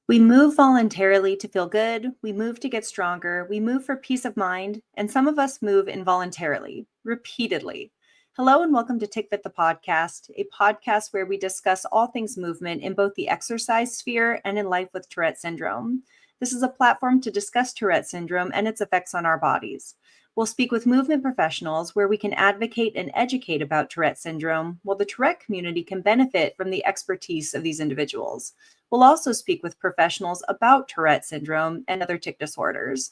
We move voluntarily to feel good, we move to get stronger, we move for peace of mind, and some of us move involuntarily, repeatedly. Hello and welcome to Tick Fit the podcast, a podcast where we discuss all things movement in both the exercise sphere and in life with Tourette syndrome. This is a platform to discuss Tourette syndrome and its effects on our bodies. We'll speak with movement professionals where we can advocate and educate about Tourette syndrome, while the Tourette community can benefit from the expertise of these individuals. We'll also speak with professionals about Tourette syndrome and other tic disorders.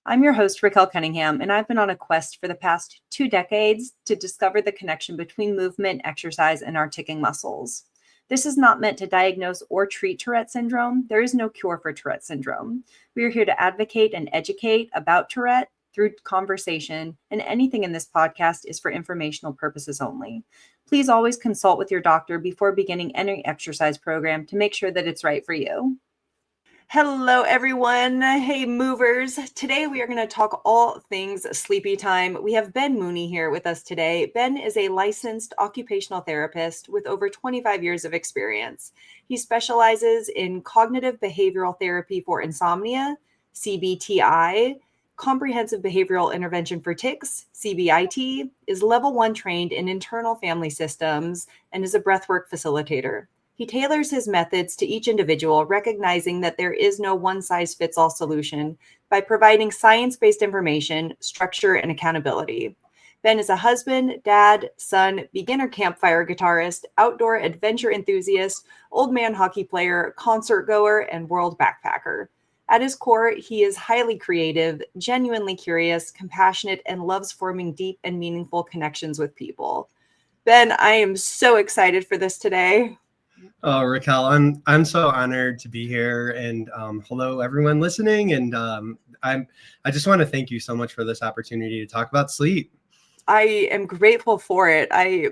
I'm your host, Raquel Cunningham, and I've been on a quest for the past 2 decades to discover the connection between movement, exercise, and our ticking muscles. This is not meant to diagnose or treat Tourette syndrome. There is no cure for Tourette syndrome. We are here to advocate and educate about Tourette through conversation, and anything in this podcast is for informational purposes only. Please always consult with your doctor before beginning any exercise program to make sure that it's right for you. Hello, everyone. Hey, movers. Today we are going to talk all things sleepy time. We have Ben Mooney here with us today. Ben is a licensed occupational therapist with over 25 years of experience. He specializes in cognitive behavioral therapy for insomnia, CBTI, Comprehensive Behavioral Intervention for Tics, CBIT, is level 1 trained in internal family systems, and is a breathwork facilitator. He tailors his methods to each individual, recognizing that there is no one-size-fits-all solution by providing science-based information, structure, and accountability. Ben is a husband, dad, son, beginner campfire guitarist, outdoor adventure enthusiast, old man hockey player, concert goer, and world backpacker. At his core, he is highly creative, genuinely curious, compassionate, and loves forming deep and meaningful connections with people. Ben, I am so excited for this today. Oh, Raquel, I'm so honored to be here, and hello everyone listening. And I just want to thank you so much for this opportunity to talk about sleep. I am grateful for it. I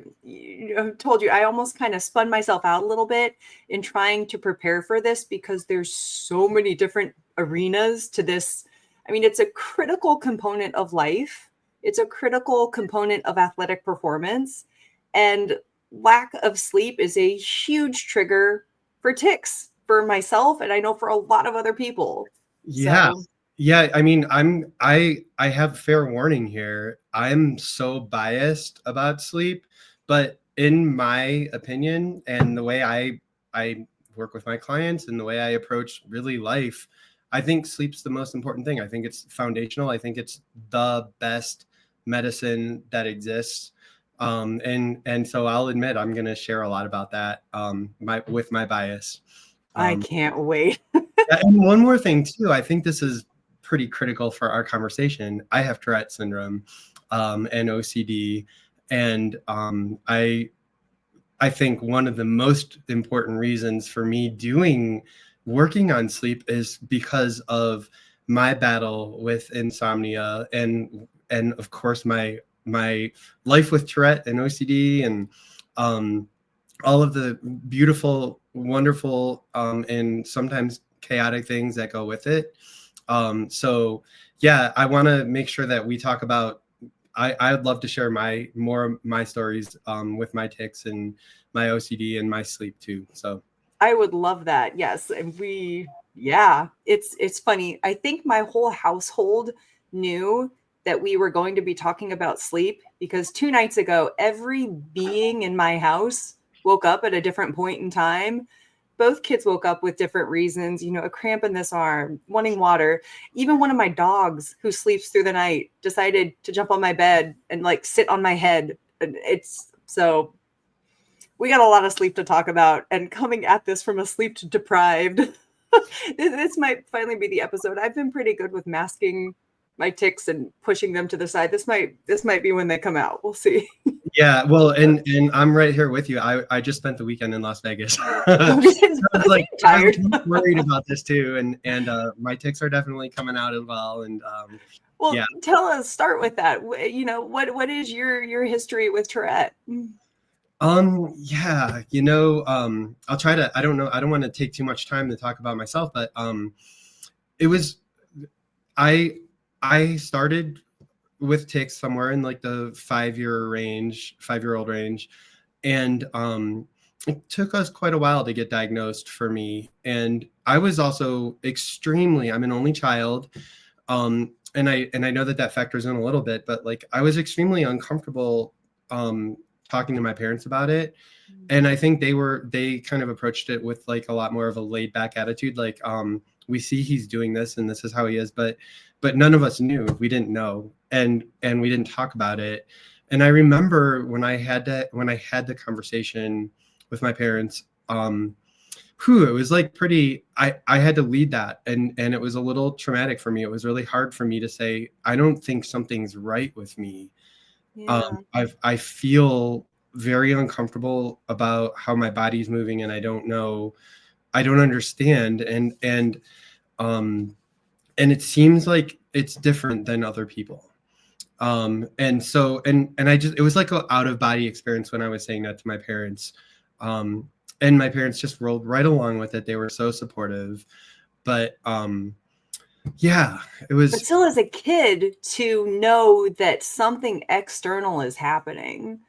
told you, I almost kind of spun myself out a little bit in trying to prepare for this because there's so many different arenas to this. I mean, it's a critical component of life. It's a critical component of athletic performance. And lack of sleep is a huge trigger for tics for myself, and I know for a lot of other people. Yeah. So. Yeah, I mean, I have fair warning here. I'm so biased about sleep, but in my opinion and the way I work with my clients and the way I approach really life, I think sleep's the most important thing. I think it's foundational. I think it's the best medicine that exists. And so I'll admit I'm going to share a lot about that with my bias. I can't wait. And one more thing too, I think this is pretty critical for our conversation. I have Tourette syndrome and OCD, and I think one of the most important reasons for me working on sleep is because of my battle with insomnia and of course my life with Tourette and OCD and all of the beautiful, wonderful, and sometimes chaotic things that go with it. So yeah, I want to make sure that we talk about, I'd love to share more of my stories with my tics and my OCD and my sleep too. So I would love that. Yes. And it's funny. I think my whole household knew that we were going to be talking about sleep because 2 nights ago, every being in my house woke up at a different point in time. Both kids woke up with different reasons, a cramp in this arm, wanting water. Even one of my dogs who sleeps through the night decided to jump on my bed and sit on my head. So we got a lot of sleep to talk about, and coming at this from a sleep deprived, this might finally be the episode. I've been pretty good with masking my tics and pushing them to the side. This might be when they come out. We'll see. Yeah, well, and I'm right here with you. I just spent the weekend in Las Vegas. I was tired. I'm worried about this too, and my tics are definitely coming out as well. And well, yeah. Tell us. Start with that. What is your history with Tourette? Yeah, I'll try to. I don't want to take too much time to talk about myself, but it was I started with tics somewhere in the 5-year-old range. And it took us quite a while to get diagnosed for me. And I was also I'm an only child. And I know that factors in a little bit, but like I was extremely uncomfortable talking to my parents about it. And I think they kind of approached it with like a lot more of a laid back attitude. Like, we see he's doing this and this is how he is, but none of us knew. We didn't know. And we didn't talk about it. And I remember when I had the conversation with my parents, it was like I had to lead that, and it was a little traumatic for me. It was really hard for me to say, I don't think something's right with me. Yeah. I feel very uncomfortable about how my body's moving, and I don't understand. And it seems like it's different than other people. And so, and it was like an out of body experience when I was saying that to my parents. And my parents just rolled right along with it. They were so supportive, but yeah, it was. But still, as a kid, to know that something external is happening.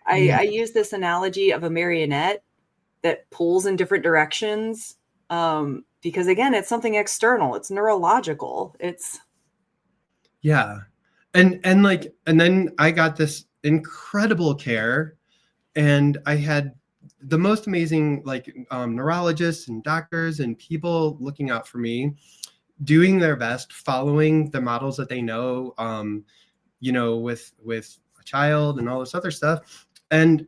I use this analogy of a marionette that pulls in different directions. Because again, it's something external. It's neurological. Yeah. And then I got this incredible care, and I had the most amazing neurologists and doctors and people looking out for me, doing their best, following the models that they know, with a child and all this other stuff. And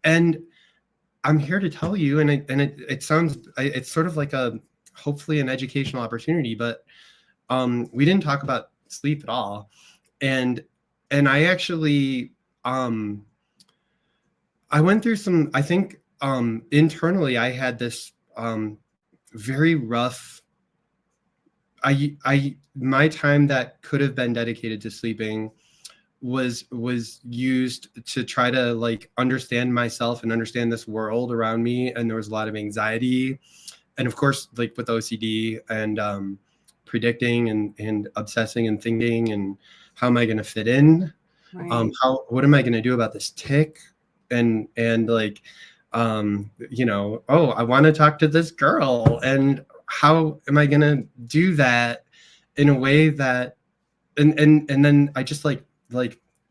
I'm here to tell you, and it sounds, it's sort of like hopefully an educational opportunity, but we didn't talk about sleep at all. And I actually, I went through some, I think, internally, I had this very rough, my time that could have been dedicated to sleeping was used to try to like understand myself and understand this world around me. And there was a lot of anxiety. And of course, like with OCD and predicting and obsessing and thinking, and how am I going to fit in? Right. What am I going to do about this tick? And like, I want to talk to this girl, and how am I going to do that in a way that, and then I just like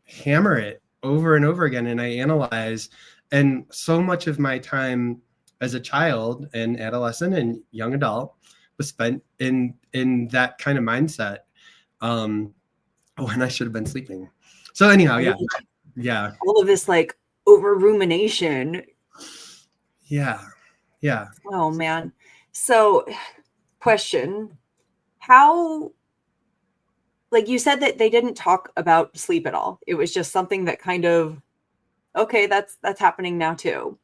hammer it over and over again, and I analyze. And so much of my time as a child and adolescent and young adult was spent in that kind of mindset, when I should have been sleeping. So anyhow, yeah. All of this like over rumination. Yeah. Oh man. So, question, how, like you said that they didn't talk about sleep at all. It was just something that kind of, okay, that's happening now too.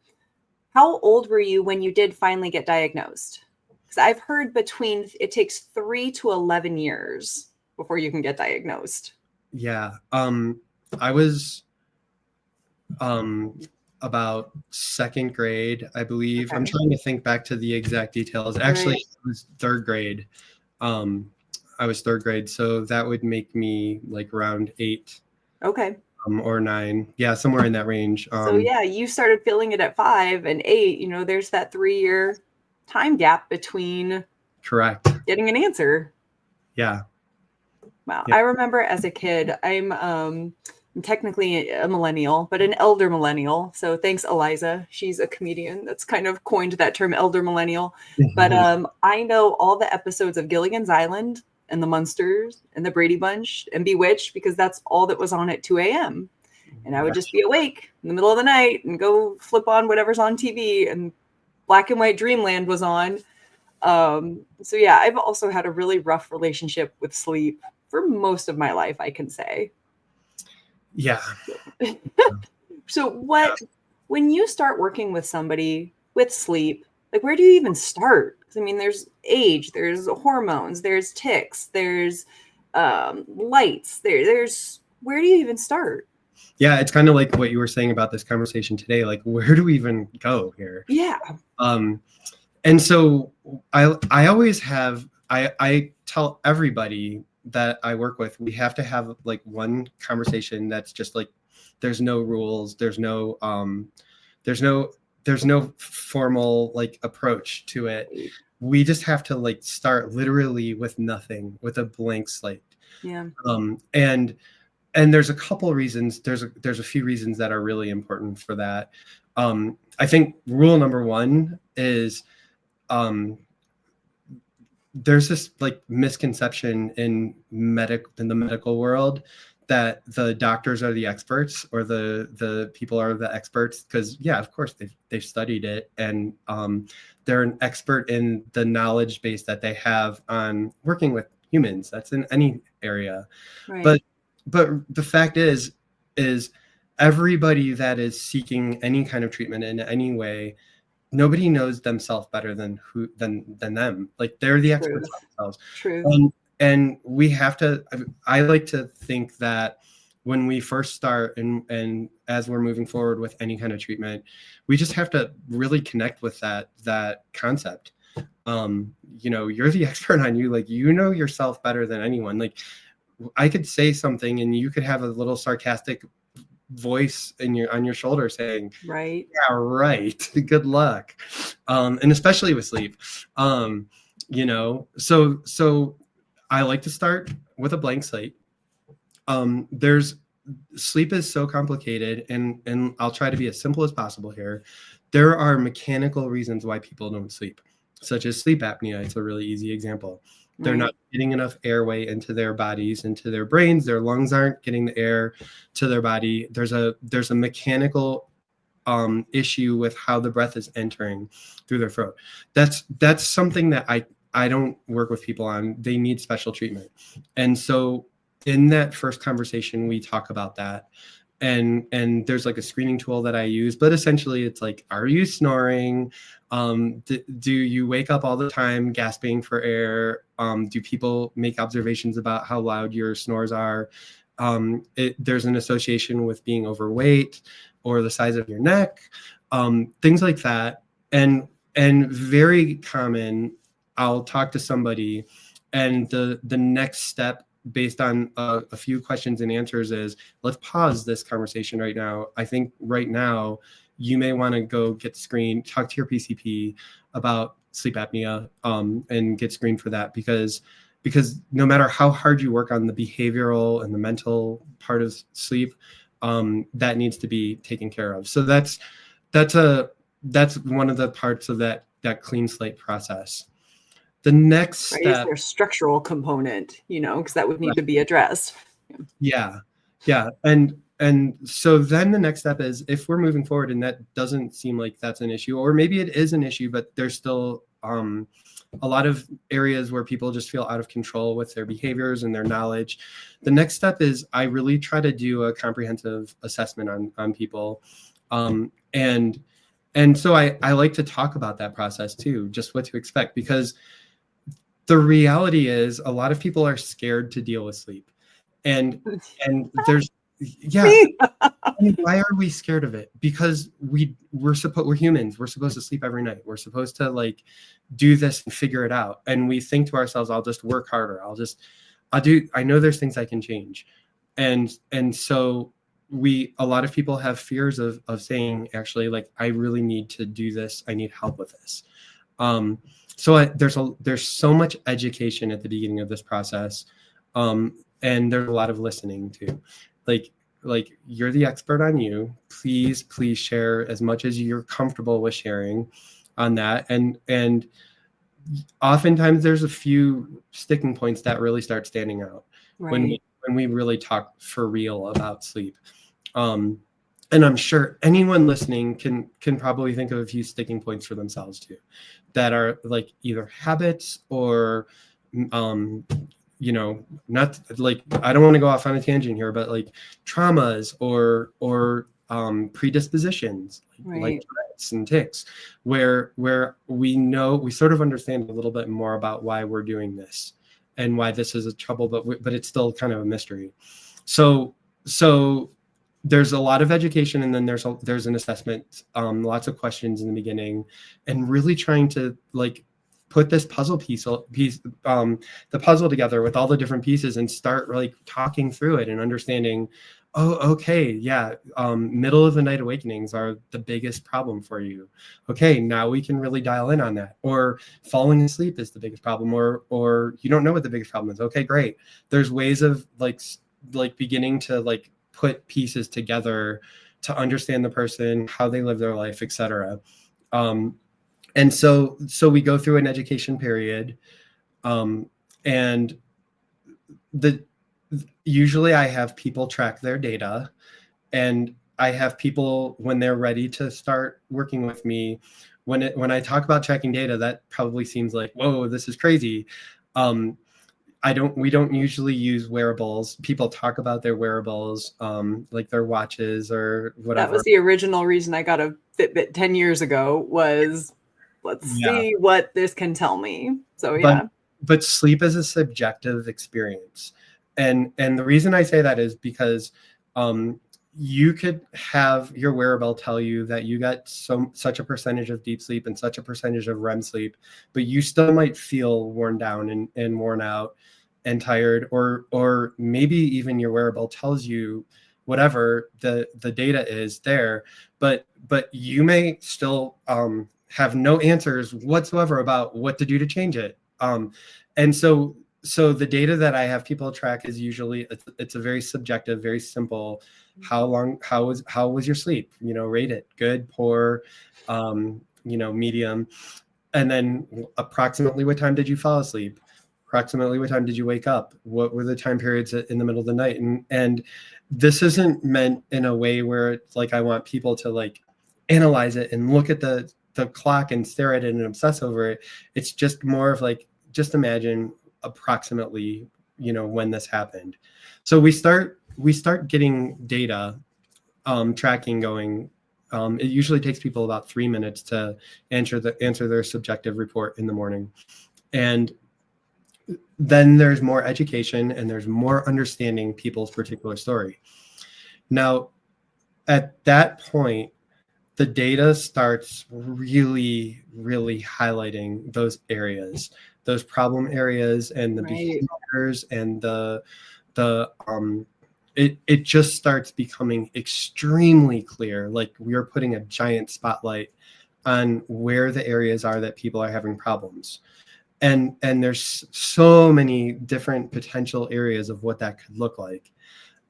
How old were you when you did finally get diagnosed? Because I've heard it takes 3 to 11 years before you can get diagnosed. Yeah. I was about second grade, I believe. Okay. I'm trying to think back to the exact details. Actually, It was third grade. I was third grade, so that would make me like around 8. Okay. Or 9. Yeah, somewhere in that range. So yeah, you started feeling it at 5 and 8. There's that 3-year time gap between correct getting an answer. Yeah. Wow. Yeah. I remember as a kid, I'm technically a millennial, but an elder millennial. So thanks, Eliza. She's a comedian that's kind of coined that term, elder millennial. Mm-hmm. But I know all the episodes of Gilligan's Island and the Munsters and the Brady Bunch and Bewitched, because that's all that was on at 2 a.m. And I would just be awake in the middle of the night and go flip on whatever's on TV, and Black and White Dreamland was on. So yeah, I've also had a really rough relationship with sleep for most of my life, I can say. Yeah. So when you start working with somebody with sleep, like where do you even start? Because I mean, there's age, there's hormones, there's tics, there's lights, there's where do you even start? Yeah, it's kind of like what you were saying about this conversation today. Like, where do we even go here? Yeah. And so I always have, I tell everybody that I work with, we have to have like one conversation that's just like, there's no rules, there's no there's no formal like approach to it. Right. We just have to like start literally with nothing, with a blank slate. Yeah. And there's a couple reasons. There's a few reasons that are really important for that. I think rule number one is there's this like misconception in the medical world that the doctors are the experts, or the people are the experts, because yeah, of course they've studied it, and they're an expert in the knowledge base that they have on working with humans. That's in any area. Right. But the fact is everybody that is seeking any kind of treatment in any way, nobody knows themselves better than them. Like, they're the experts on themselves. True. And we have to, I like to think that when we first start and as we're moving forward with any kind of treatment, we just have to really connect with that concept. You're the expert on you. Like, you know yourself better than anyone. Like, I could say something and you could have a little sarcastic voice on your shoulder saying, right, yeah, right, good luck. And especially with sleep. So I like to start with a blank slate. Sleep is so complicated, and I'll try to be as simple as possible here. There are mechanical reasons why people don't sleep, such as sleep apnea. It's a really easy example. They're not getting enough airway into their bodies, into their brains. Their lungs aren't getting the air to their body. There's a mechanical issue with how the breath is entering through their throat. That's something that I don't work with people on. They need special treatment. And so in that first conversation, we talk about that. And there's like a screening tool that I use, but essentially it's like, are you snoring? Do you wake up all the time gasping for air? Do people make observations about how loud your snores are? There's an association with being overweight or the size of your neck, things like that. And very common, I'll talk to somebody, and the next step based on a few questions and answers is, let's pause this conversation right now. I think right now you may want to go get screened, talk to your PCP about sleep apnea, and get screened for that, because no matter how hard you work on the behavioral and the mental part of sleep, that needs to be taken care of. So that's one of the parts of that clean slate process. The next step, is there a structural component, because that would need to be addressed. Yeah. And so then the next step is, if we're moving forward and that doesn't seem like that's an issue, or maybe it is an issue, but there's still a lot of areas where people just feel out of control with their behaviors and their knowledge. The next step is I really try to do a comprehensive assessment on people. And so I like to talk about that process too, just what to expect, because the reality is a lot of people are scared to deal with sleep. And there's, yeah. And why are we scared of it? Because we're humans. We're supposed to sleep every night. We're supposed to like do this and figure it out. And we think to ourselves, I'll just work harder. I know there's things I can change. And so a lot of people have fears of saying, actually, like, I really need to do this. I need help with this. So there's so much education at the beginning of this process. And there's a lot of listening too. Like you're the expert on you. Please share as much as you're comfortable with sharing on that. And oftentimes there's a few sticking points that really start standing out when we really talk for real about sleep. And I'm sure anyone listening can probably think of a few sticking points for themselves too, that are like either habits or, not like, I don't want to go off on a tangent here, but like traumas or predispositions, like Tourette's and tics, where we sort of understand a little bit more about why we're doing this and why this is a trouble, but it's still kind of a mystery. So there's a lot of education, and then there's an assessment, lots of questions in the beginning, and really trying to like put this the puzzle together with all the different pieces and start like talking through it and understanding Oh, okay. Yeah. Middle of the night awakenings are the biggest problem for you. Okay. Now we can really dial in on that. Or falling asleep is the biggest problem, or you don't know what the biggest problem is. Okay, great. There's ways of like beginning to like put pieces together to understand the person, how they live their life, etc. And so we go through an education period, and the usually I have people track their data, and I have people when they're ready to start working with me. When I talk about tracking data, that probably seems like, whoa, this is crazy. Um, we don't usually use wearables. People talk about their wearables, like their watches or That whatever. was the original reason I got a Fitbit 10 years ago was let's Yeah. see what this can tell me. So yeah. But sleep is a subjective experience. And the reason I say that is because you could have your wearable tell you that you got such a percentage of deep sleep and such a percentage of REM sleep, but you still might feel worn down and worn out and tired, or maybe even your wearable tells you whatever the data is there, but you may still have no answers whatsoever about what to do to change it. And so the data that I have people track is usually it's a very subjective, very simple. How was your sleep? Rate it: good, poor, medium. And then approximately what time did you fall asleep? Approximately what time did you wake up? What were the time periods in the middle of the night? And this isn't meant in a way where it's like I want people to like analyze it and look at the clock and stare at it and obsess over it. It's just more of like, just imagine approximately, when this happened. So we start getting data, tracking going. It usually takes people about 3 minutes to answer their subjective report in the morning. And then there's more education and there's more understanding people's particular story. Now, at that point, the data starts really, really highlighting those areas, those problem areas, and the behaviors, and it just starts becoming extremely clear. Like we're putting a giant spotlight on where the areas are that people are having problems. And there's so many different potential areas of what that could look like.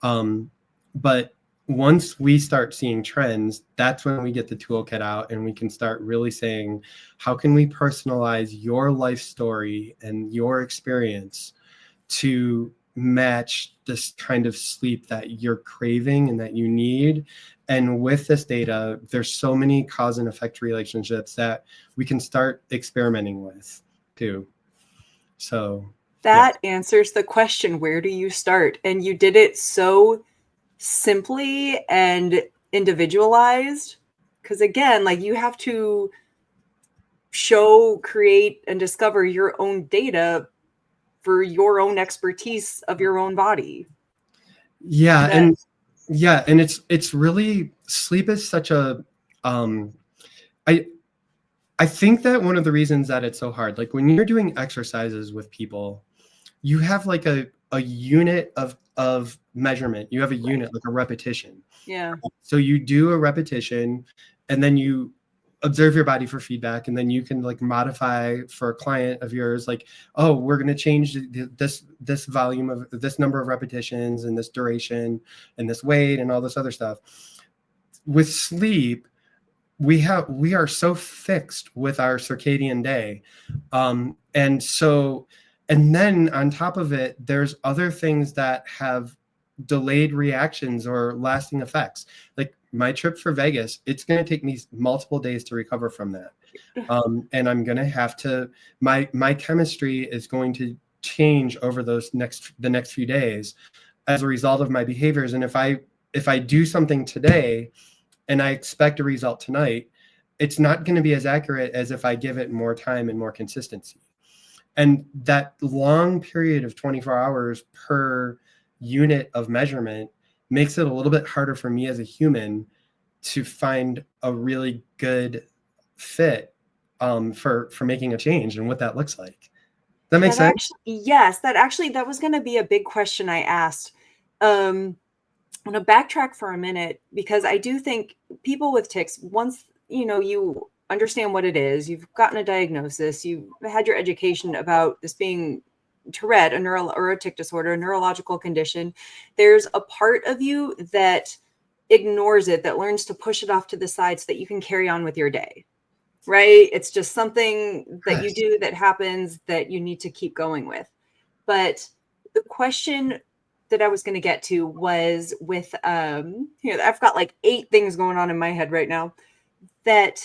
But once we start seeing trends, that's when we get the toolkit out and we can start really saying, how can we personalize your life story and your experience to match this kind of sleep that you're craving and that you need? And with this data, there's so many cause and effect relationships that we can start experimenting with too. So that answers the question, where do you start? And you did it so simply and individualized, because again, like you have to show, create, and discover your own data for your own expertise of your own body. And it's really, sleep is such a I think that one of the reasons that it's so hard, like when you're doing exercises with people, you have like a unit of measurement. You have a unit, like a repetition. Yeah. So you do a repetition and then you observe your body for feedback, and then you can like modify for a client of yours, like, oh, we're going to change this volume of this number of repetitions and this duration and this weight and all this other stuff. With sleep, we are so fixed with our circadian day. And then on top of it, there's other things that have delayed reactions or lasting effects. Like my trip for Vegas, it's going to take me multiple days to recover from that. And I'm going to have to, my chemistry is going to change over the next few days as a result of my behaviors. And if I do something today and I expect a result tonight, it's not going to be as accurate as if I give it more time and more consistency. And that long period of 24 hours per unit of measurement makes it a little bit harder for me as a human to find a really good fit for making a change and what that looks like. That makes sense? Yes, that was going to be a big question I asked. I'm going to backtrack for a minute, because I do think people with tics, once, you know, you understand what it is, you've gotten a diagnosis, you've had your education about this being Tourette, or a tic disorder, a neurological condition, there's a part of you that ignores it, that learns to push it off to the side so that you can carry on with your day, right? It's just something that you Yes. do, that happens, that you need to keep going with. But the question that I was going to get to was with, you know, I've got like 8 things going on in my head right now, that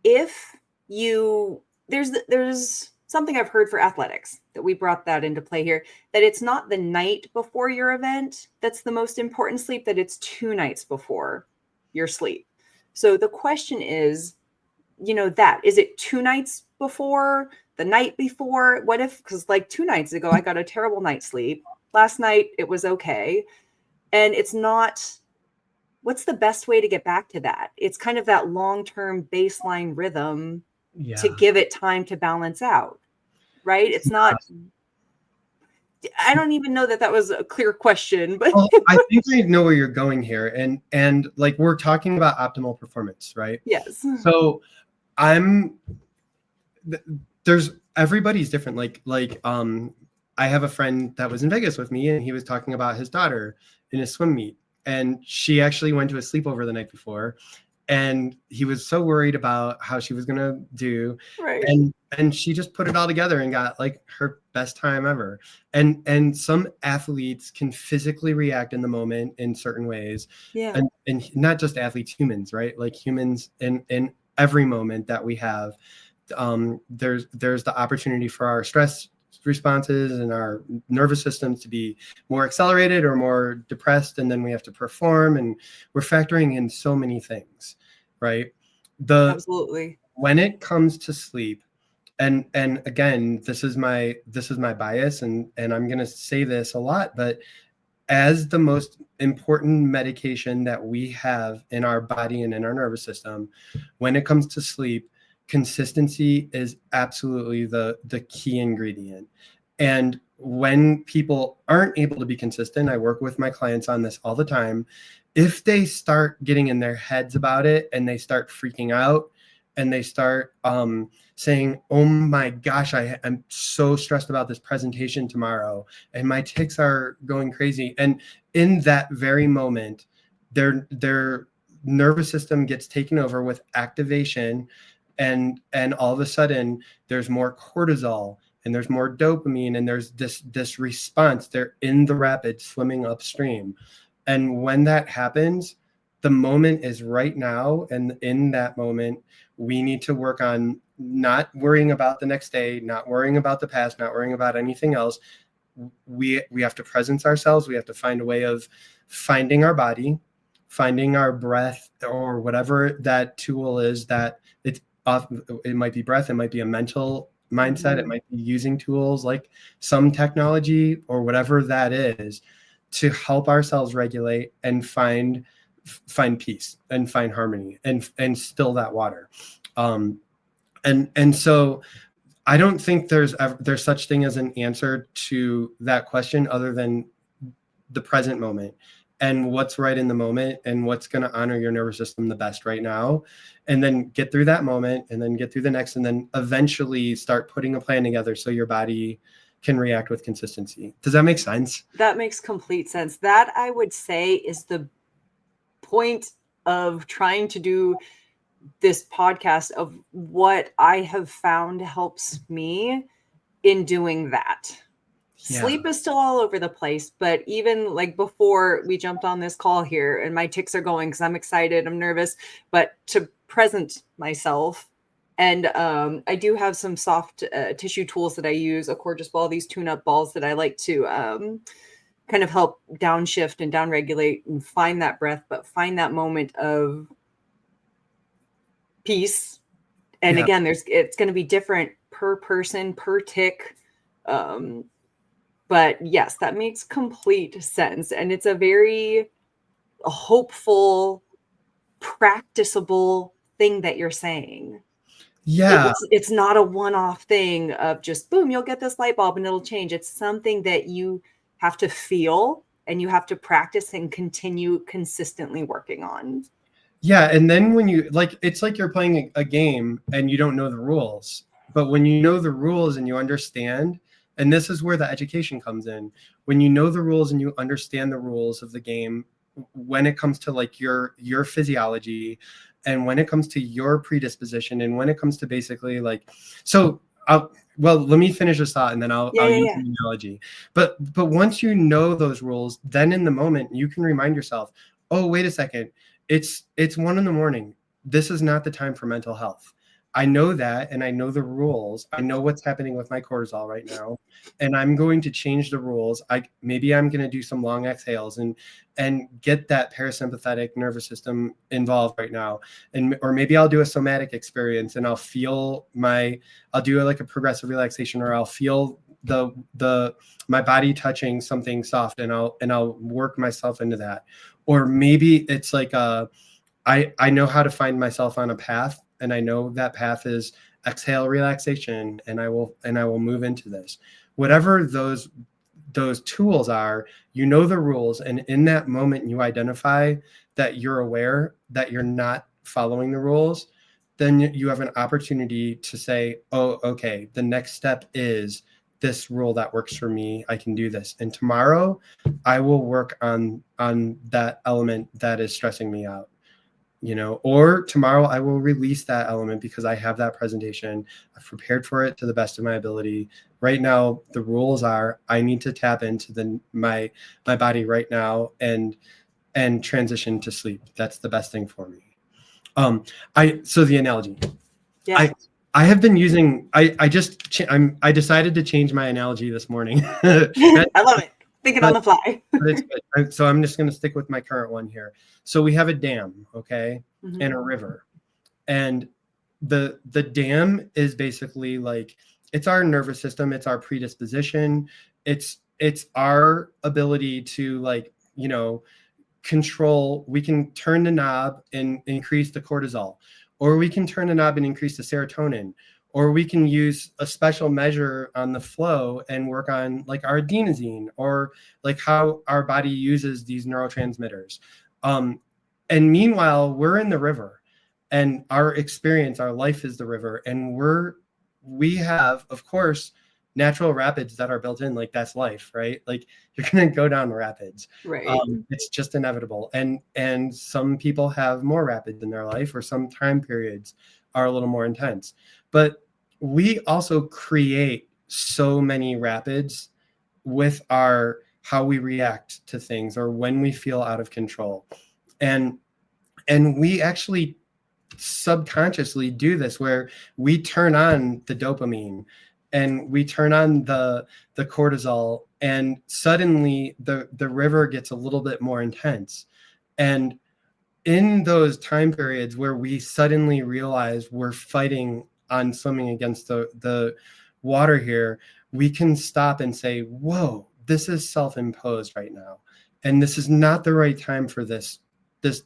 if you, there's something I've heard for athletics, that we brought that into play here, that it's not the night before your event that's the most important sleep, that it's 2 nights before your sleep. So the question is, you know, that is it 2 nights before, the night before? What if, because like 2 nights ago I got a terrible night's sleep, last night it was okay, and it's not, what's the best way to get back to that? It's kind of that long-term baseline rhythm to Yeah. give it time to balance out, right? It's not, I don't even know that that was a clear question, but Well, I think I know where you're going here, and like we're talking about optimal performance, right? yes. So I'm there's everybody's different. I have a friend that was in Vegas with me, and he was talking about his daughter in a swim meet, and she actually went to a sleepover the night before, and he was so worried about how she was gonna do, Right. and she just put it all together and got like her best time ever. And some athletes can physically react in the moment in certain ways, Yeah. and not just athletes, humans, right? Like humans in every moment that we have, there's the opportunity for our stress responses and our nervous systems to be more accelerated or more depressed, and then we have to perform, and we're factoring in so many things, right? Absolutely. When it comes to sleep, and again, this is my bias, and I'm going to say this a lot, but as the most important medication that we have in our body and in our nervous system, when it comes to sleep, consistency is absolutely the key ingredient. And when people aren't able to be consistent, I work with my clients on this all the time. If they start getting in their heads about it and they start freaking out and they start saying, oh my gosh, I'm so stressed about this presentation tomorrow and my tics are going crazy. And in that very moment, their nervous system gets taken over with activation, and all of a sudden there's more cortisol and there's more dopamine, and there's this response. They're in the rapids swimming upstream. And when that happens, the moment is right now. And in that moment, we need to work on not worrying about the next day, not worrying about the past, not worrying about anything else. We have to presence ourselves. We have to find a way of finding our body, finding our breath, or whatever that tool is. That it's it might be breath, it might be a mental mindset, it might be using tools like some technology or whatever that is, to help ourselves regulate and find peace and find harmony and still that water. And so I don't think there's such thing as an answer to that question other than the present moment and what's right in the moment and what's going to honor your nervous system the best right now, and then get through that moment and then get through the next, and then eventually start putting a plan together so your body can react with consistency. Does that make sense? That makes complete sense. That, I would say, is the point of trying to do this podcast, of what I have found helps me in doing that. Yeah. Sleep is still all over the place, but even like before we jumped on this call here, and my tics are going because I'm excited, I'm nervous, but to present myself. And I do have some soft tissue tools that I use, a Gorgeous Ball, these tune-up balls that I like to kind of help downshift and downregulate and find that breath, but find that moment of peace. And again, it's going to be different per person, per tic. But yes, that makes complete sense. And it's a very hopeful, practicable thing that you're saying. Yeah. It's not a one-off thing of just boom, you'll get this light bulb and it'll change. It's something that you have to feel and you have to practice and continue consistently working on. Yeah. And then when you like, it's like you're playing a game and you don't know the rules. But when you know the rules and you understand, and this is where the education comes in, when you know the rules and you understand the rules of the game, when it comes to like your physiology, and when it comes to your predisposition, and when it comes to basically like, so well, let me finish this thought and then I'll use an analogy. But once you know those rules, then in the moment you can remind yourself, oh, wait a second, it's 1 a.m. This is not the time for mental health. I know that, and I know the rules. I know what's happening with my cortisol right now, and I'm going to change the rules. Maybe I'm going to do some long exhales and get that parasympathetic nervous system involved right now, or maybe I'll do a somatic experience and I'll do like a progressive relaxation, or I'll feel my body touching something soft, and I'll work myself into that. Or maybe it's like I know how to find myself on a path, and I know that path is exhale, relaxation, and I will move into this. Whatever those tools are, you know the rules, and in that moment you identify that you're aware that you're not following the rules, then you have an opportunity to say, oh, okay, the next step is this rule that works for me. I can do this. And tomorrow I will work on that element that is stressing me out. Or tomorrow I will release that element because I have that presentation. I've prepared for it to the best of my ability. Right now, the rules are I need to tap into my body right now and transition to sleep. That's the best thing for me. So the analogy. Yeah. I have been using. I decided to change my analogy this morning. I love it. Thinking on the fly. But it's good. So I'm just going to stick with my current one here. So we have a dam, okay, and a river, and the dam is basically like, it's our nervous system, it's our predisposition, it's our ability to like, control. We can turn the knob and increase the cortisol, or we can turn the knob and increase the serotonin, or we can use a special measure on the flow and work on like our adenosine, or like how our body uses these neurotransmitters. And meanwhile, we're in the river, and our life is the river. And we have, of course, natural rapids that are built in, like that's life, right? Like you're going to go down the rapids. Right. It's just inevitable. And some people have more rapids in their life, or some time periods are a little more intense. But we also create so many rapids with how we react to things, or when we feel out of control. And we actually subconsciously do this, where we turn on the dopamine and we turn on the cortisol, and suddenly the river gets a little bit more intense. And in those time periods where we suddenly realize we're fighting on swimming against the water here, we can stop and say, whoa, this is self-imposed right now. And this is not the right time for this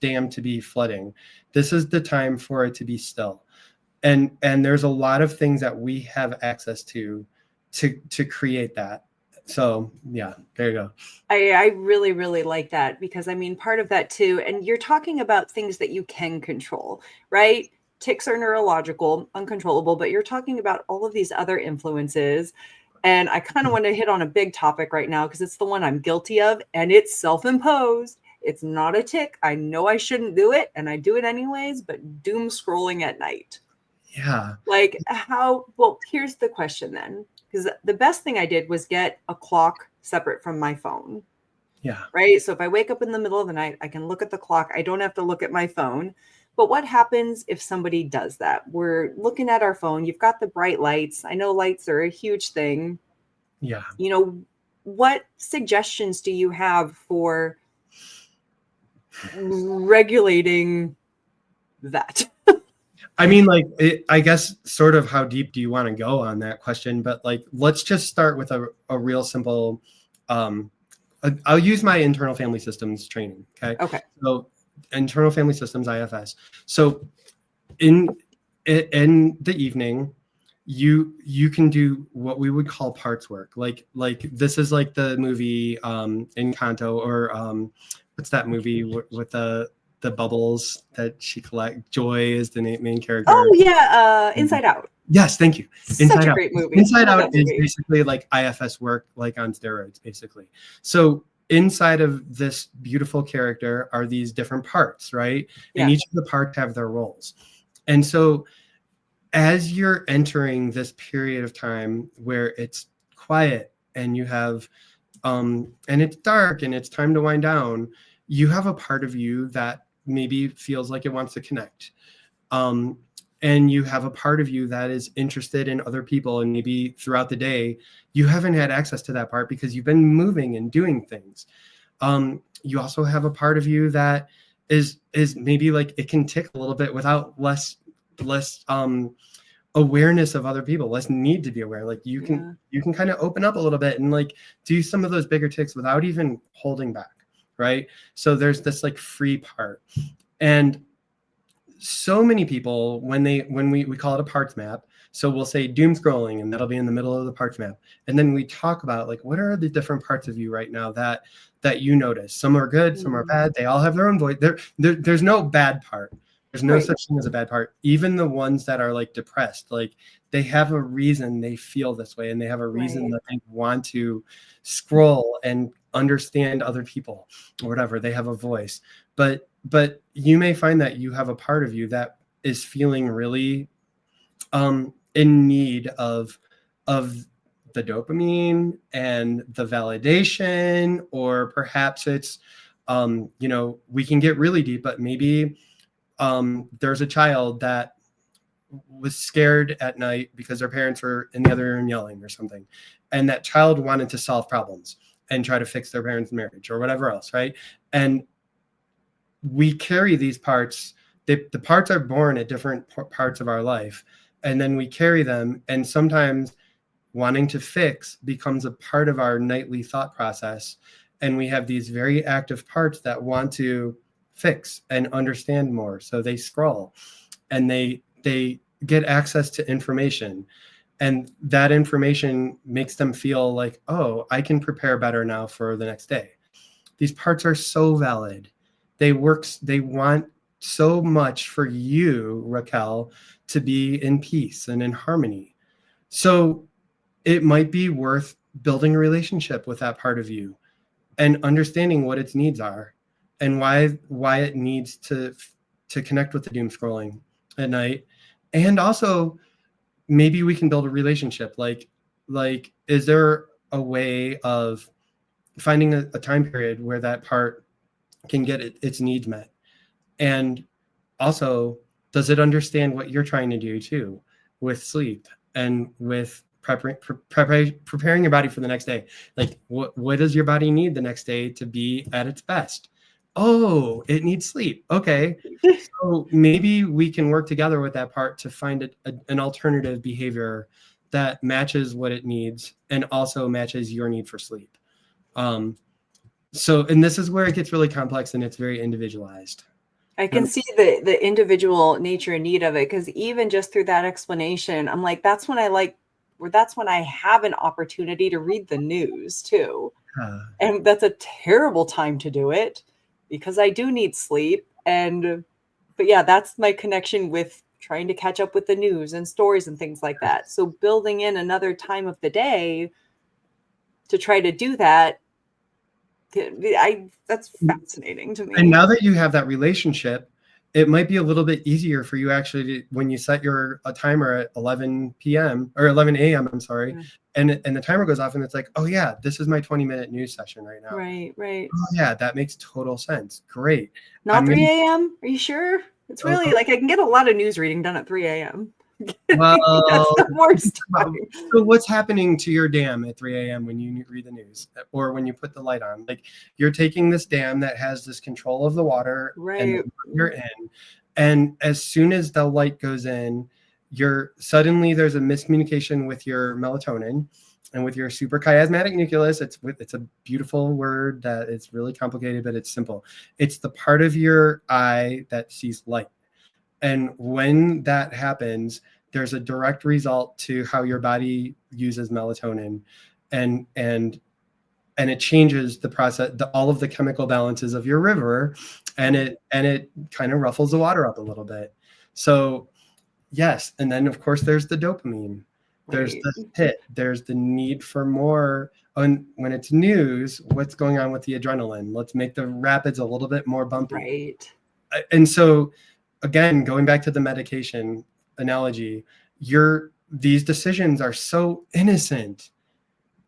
dam to be flooding. This is the time for it to be still. And there's a lot of things that we have access to create that. So yeah, there you go. I really, really like that, because I mean, part of that too, and you're talking about things that you can control, right? Tics are neurological, uncontrollable, but you're talking about all of these other influences. And I kind of want to hit on a big topic right now, because it's the one I'm guilty of, and it's self-imposed. It's not a tic. I know I shouldn't do it, and I do it anyways, but doom scrolling at night. Yeah. Like here's the question then, because the best thing I did was get a clock separate from my phone. Yeah. Right. So if I wake up in the middle of the night, I can look at the clock. I don't have to look at my phone. But what happens if somebody does that? We're looking at our phone. You've got the bright lights. I know lights are a huge thing. Yeah. What suggestions do you have for regulating that? I mean, like, I guess sort of how deep do you want to go on that question? But like, let's just start with a real simple, I'll use my internal family systems training. Okay. So internal family systems, IFS. So in the evening, you can do what we would call parts work. Like this is like the movie Encanto, or what's that movie with the bubbles that she collect? Joy is the main character. Oh yeah, Inside Out. Yes, thank you. Such a great movie. Inside Out is basically like IFS work, like on steroids, basically. So inside of this beautiful character are these different parts, right? Yeah. And each of the parts have their roles. And so as you're entering this period of time where it's quiet and you have and it's dark and it's time to wind down, you have a part of you that maybe feels like it wants to connect. And you have a part of you that is interested in other people, and maybe throughout the day you haven't had access to that part because you've been moving and doing things. You also have a part of you that is maybe like it can tick a little bit without less awareness of other people, less need to be aware. Like you can kind of open up a little bit and like do some of those bigger ticks without even holding back, right? So there's this like free part. And so many people, when we call it a parts map, so we'll say doom scrolling, and that'll be in the middle of the parts map. And then we talk about like, what are the different parts of you right now that you notice? Some are good, some are bad. They all have their own voice. There's no bad part. There's no such thing as a bad part. Even the ones that are like depressed, like they have a reason they feel this way, and they have a reason that they want to scroll and understand other people or whatever. They have a voice. But you may find that you have a part of you that is feeling really in need of the dopamine and the validation, or perhaps it's we can get really deep, but maybe there's a child that was scared at night because their parents were in the other room yelling or something, and that child wanted to solve problems and try to fix their parents' marriage or whatever else, right? And we carry these parts. The parts are born at different parts of our life, and then we carry them, and sometimes wanting to fix becomes a part of our nightly thought process, and we have these very active parts that want to fix and understand more. So they scroll and they get access to information, and that information makes them feel like, oh, I can prepare better now for the next day. These parts are so valid. They want so much for you, Raquel, to be in peace and in harmony. So it might be worth building a relationship with that part of you and understanding what its needs are and why it needs to connect with the doom scrolling at night. And also maybe we can build a relationship. Like is there a way of finding a time period where that part can get its needs met? And also, does it understand what you're trying to do too with sleep and with preparing your body for the next day? Like what does your body need the next day to be at its best? Oh, it needs sleep. Okay. So maybe we can work together with that part to find an alternative behavior that matches what it needs and also matches your need for sleep. So, and this is where it gets really complex and it's very individualized. I can see the individual nature and need of it, because even just through that explanation, I'm like, that's when I have an opportunity to read the news too. And that's a terrible time to do it because I do need sleep. But yeah, that's my connection with trying to catch up with the news and stories and things like that. So building in another time of the day to try to do that, that's fascinating to me. And now that you have that relationship, it might be a little bit easier for you actually when you set a timer at 11 p.m. or 11 a.m. I'm sorry, and the timer goes off and it's like, oh yeah, this is my 20-minute news session right now. Right. Oh yeah, that makes total sense. Great. Not 3 a.m. Are you sure? It's really like I can get a lot of news reading done at 3 a.m. Well, that's the worst time. So what's happening to your dam at 3 a.m. when you read the news or when you put the light on? Like you're taking this dam that has this control of the water, right? And you're in, and as soon as the light goes in, suddenly there's a miscommunication with your melatonin and with your suprachiasmatic nucleus. It's a beautiful word that it's really complicated, but it's simple. It's the part of your eye that sees light. And when that happens, there's a direct result to how your body uses melatonin, and it changes the process, all of the chemical balances of your river, and it kind of ruffles the water up a little bit. So yes, and then of course there's the dopamine, there's the hit, there's the need for more. And when it's news, what's going on with the adrenaline? Let's make the rapids a little bit more bumpy. Right. And so again, going back to the medication analogy, these decisions are so innocent.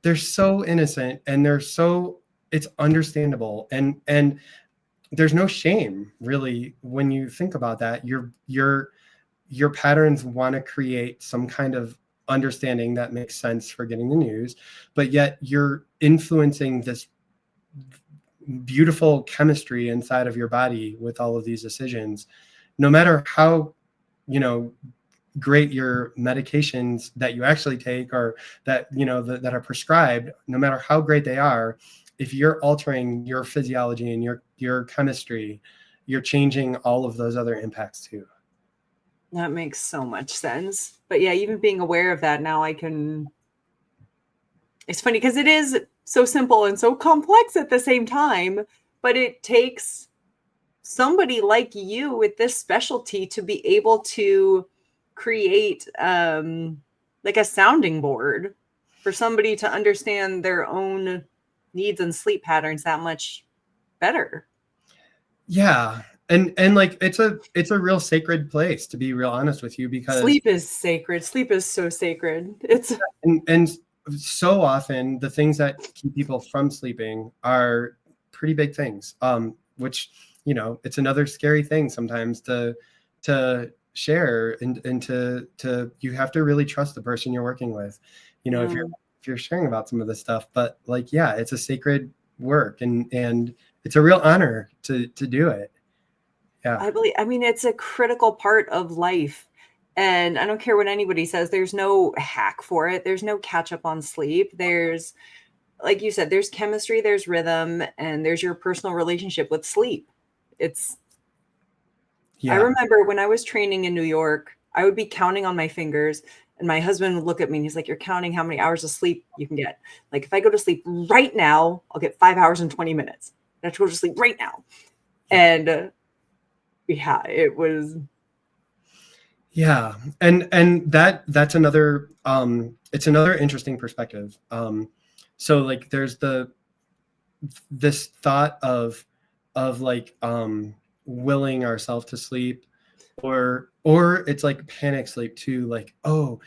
They're so innocent, and it's understandable, and there's no shame really when you think about that. Your patterns want to create some kind of understanding that makes sense for getting the news, but yet you're influencing this beautiful chemistry inside of your body with all of these decisions. No matter how, great your medications that you actually take, or that, that are prescribed, no matter how great they are, if you're altering your physiology and your chemistry, you're changing all of those other impacts too. That makes so much sense. But yeah, even being aware of that now, it's funny because it is so simple and so complex at the same time, but it takes somebody like you with this specialty to be able to create like a sounding board for somebody to understand their own needs and sleep patterns that much better. Yeah. And like, it's a real sacred place, to be real honest with you, because sleep is sacred. Sleep is so sacred. And so often the things that keep people from sleeping are pretty big things, which, it's another scary thing sometimes to share, and to you have to really trust the person you're working with, if you're sharing about some of this stuff. But like, yeah, it's a sacred work, and it's a real honor to do it. Yeah. I mean, it's a critical part of life. And I don't care what anybody says, there's no hack for it. There's no catch up on sleep. There's, like you said, there's chemistry, there's rhythm, and there's your personal relationship with sleep. I remember when I was training in New York, I would be counting on my fingers, and my husband would look at me and he's like, "You're counting how many hours of sleep you can get. Like, if I go to sleep right now, I'll get 5 hours and 20 minutes. I have to go to sleep right now." And yeah, it was. Yeah. And that's another, it's another interesting perspective. So like there's this thought of like, willing ourselves to sleep, or it's like panic sleep too. Like, oh,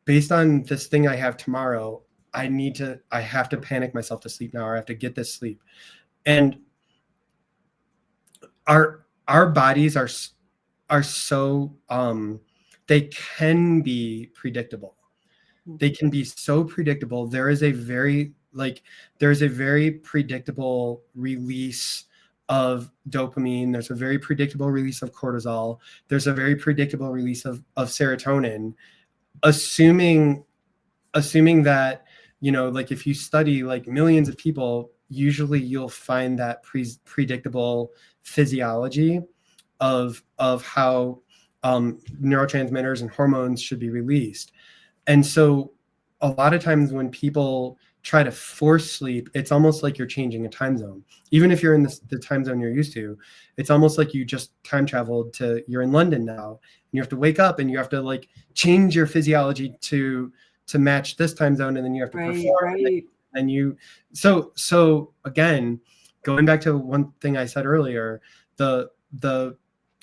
based on this thing I have tomorrow, I have to panic myself to sleep now, or I have to get this sleep. And our bodies are so, they can be predictable. They can be so predictable. There's a very predictable release of dopamine. There's a very predictable release of cortisol. There's a very predictable release of serotonin, assuming that, like if you study like millions of people, usually you'll find that predictable physiology of how neurotransmitters and hormones should be released. And so a lot of times when people try to force sleep, it's almost like you're changing a time zone. Even if you're in the time zone you're used to, it's almost like you just time traveled you're in London now, and you have to wake up and you have to like change your physiology to match this time zone, and then you have to perform. Right. And so again, going back to one thing I said earlier, the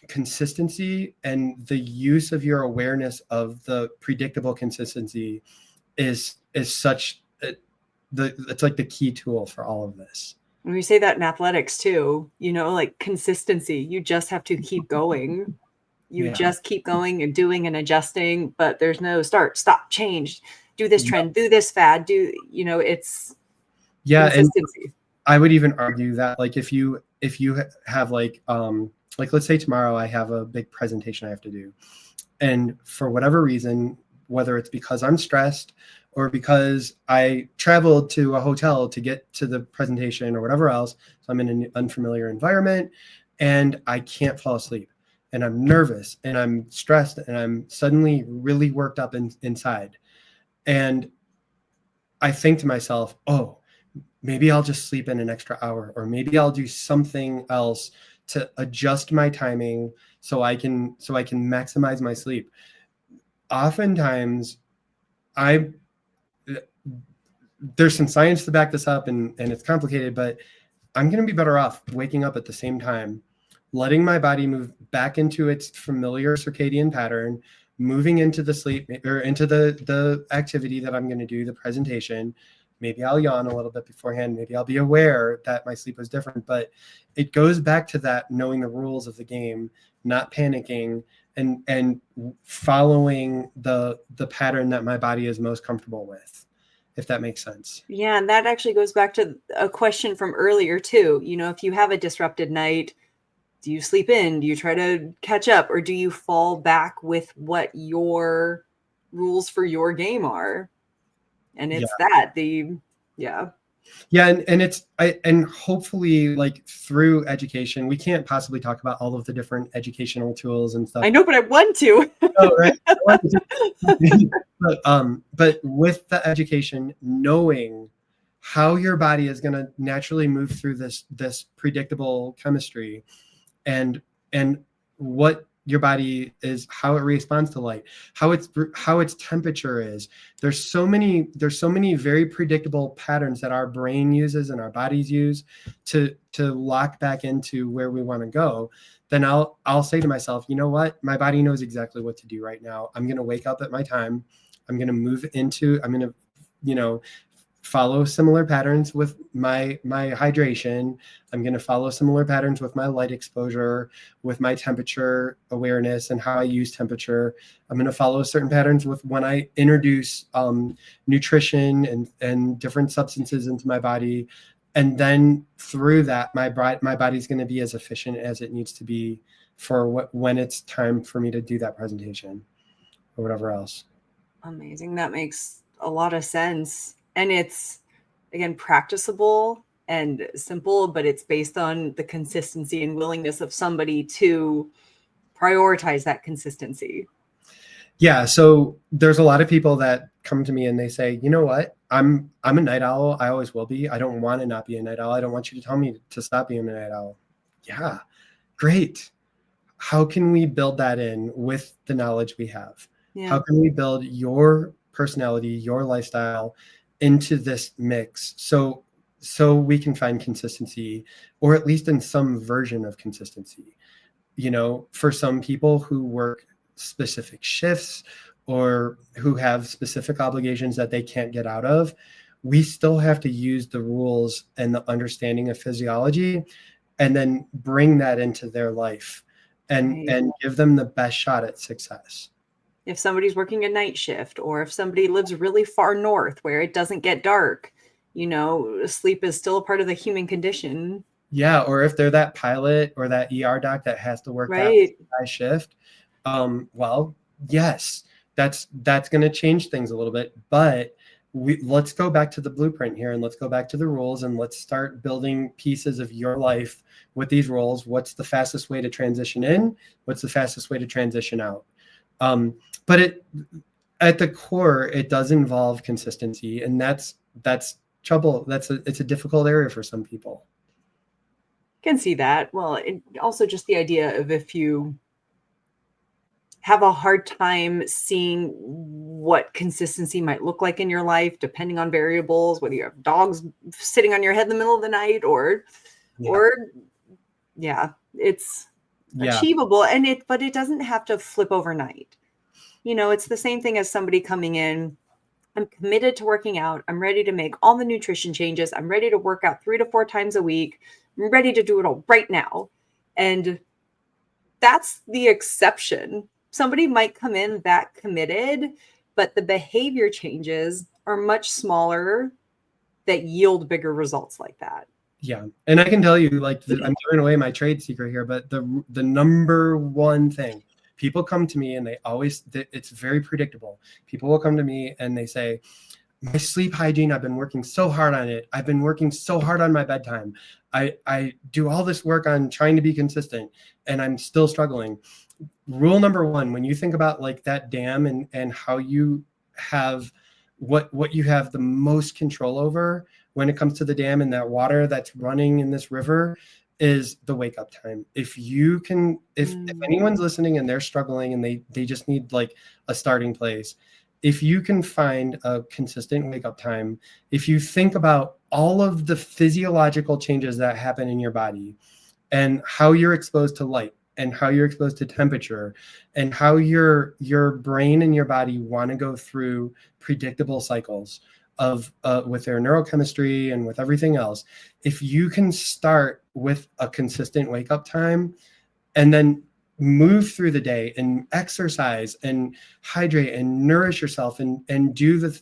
consistency and the use of your awareness of the predictable consistency is such it's like the key tool for all of this. And we say that in athletics too, like consistency. You just have to keep going. You just keep going and doing and adjusting, but there's no start, stop, change, do this trend, do this fad, it's consistency. And I would even argue that like if you have like let's say tomorrow I have a big presentation I have to do, and for whatever reason, whether it's because I'm stressed or because I traveled to a hotel to get to the presentation or whatever else, so I'm in an unfamiliar environment and I can't fall asleep. and I'm nervous and I'm stressed and I'm suddenly really worked up inside. And I think to myself, oh, maybe I'll just sleep in an extra hour, or maybe I'll do something else to adjust my timing so I can maximize my sleep. Oftentimes there's some science to back this up, and it's complicated, but I'm going to be better off waking up at the same time, letting my body move back into its familiar circadian pattern, moving into the sleep or into the activity that I'm going to do, the presentation. Maybe I'll yawn a little bit beforehand. Maybe I'll be aware that my sleep was different, but it goes back to that knowing the rules of the game, not panicking, and following the pattern that my body is most comfortable with, if that makes sense. Yeah, and that actually goes back to a question from earlier too. You know, if you have a disrupted night, do you sleep in? Do you try to catch up, or do you fall back with what your rules for your game are? And it's and hopefully, like, through education, we can't possibly talk about all of the different educational tools and stuff. I know, but I want to. Oh, right. But with the education, knowing how your body is going to naturally move through this predictable chemistry, and what your body is, how it responds to light, how its temperature is. There's so many very predictable patterns that our brain uses and our bodies use to lock back into where we want to go. Then I'll say to myself, you know what? My body knows exactly what to do right now. I'm going to wake up at my time. I'm going to follow similar patterns with my hydration. I'm going to follow similar patterns with my light exposure, with my temperature awareness and how I use temperature. I'm going to follow certain patterns with when I introduce nutrition and different substances into my body. And then through that, my body's going to be as efficient as it needs to be for when it's time for me to do that presentation or whatever else. Amazing. That makes a lot of sense. And it's, again, practicable and simple, but it's based on the consistency and willingness of somebody to prioritize that consistency. Yeah. So there's a lot of people that come to me and they say, you know what? I'm a night owl. I always will be. I don't want to not be a night owl. I don't want you to tell me to stop being a night owl. Yeah. Great. How can we build that in with the knowledge we have? Yeah. How can we build your personality, your lifestyle into this mix so we can find consistency, or at least in some version of consistency? You know, for some people who work specific shifts or who have specific obligations that they can't get out of, we still have to use the rules and the understanding of physiology and then bring that into their life and give them the best shot at success. If somebody's working a night shift, or if somebody lives really far north where it doesn't get dark, you know, sleep is still a part of the human condition. Yeah. Or if they're that pilot or that ER doc that has to work that high shift, well, yes, that's going to change things a little bit, but let's go back to the blueprint here, and let's go back to the rules, and let's start building pieces of your life with these rules. What's the fastest way to transition in? What's the fastest way to transition out? But at the core, it does involve consistency, and that's trouble. It's a difficult area for some people. Can see that. Well, also just the idea of, if you have a hard time seeing what consistency might look like in your life, depending on variables, whether you have dogs sitting on your head in the middle of the night it's achievable, but it doesn't have to flip overnight. You know, it's the same thing as somebody coming in. I'm committed to working out. I'm ready to make all the nutrition changes. I'm ready to work out 3 to 4 times a week. I'm ready to do it all right now. And that's the exception. Somebody might come in that committed, but the behavior changes are much smaller that yield bigger results like that. Yeah. And I can tell you, like, I'm giving away my trade secret here, but the number one thing, people come to me and it's very predictable. People will come to me and they say, my sleep hygiene, I've been working so hard on it. I've been working so hard on my bedtime. I do all this work on trying to be consistent, and I'm still struggling. Rule number one, when you think about like that dam and how you have what you have the most control over when it comes to the dam and that water that's running in this river, is the wake up time. If you can, if anyone's listening and they're struggling and they just need like a starting place, if you can find a consistent wake up time, if you think about all of the physiological changes that happen in your body and how you're exposed to light and how you're exposed to temperature and how your brain and your body want to go through predictable cycles of with their neurochemistry and with everything else, if you can start with a consistent wake up time and then move through the day and exercise and hydrate and nourish yourself and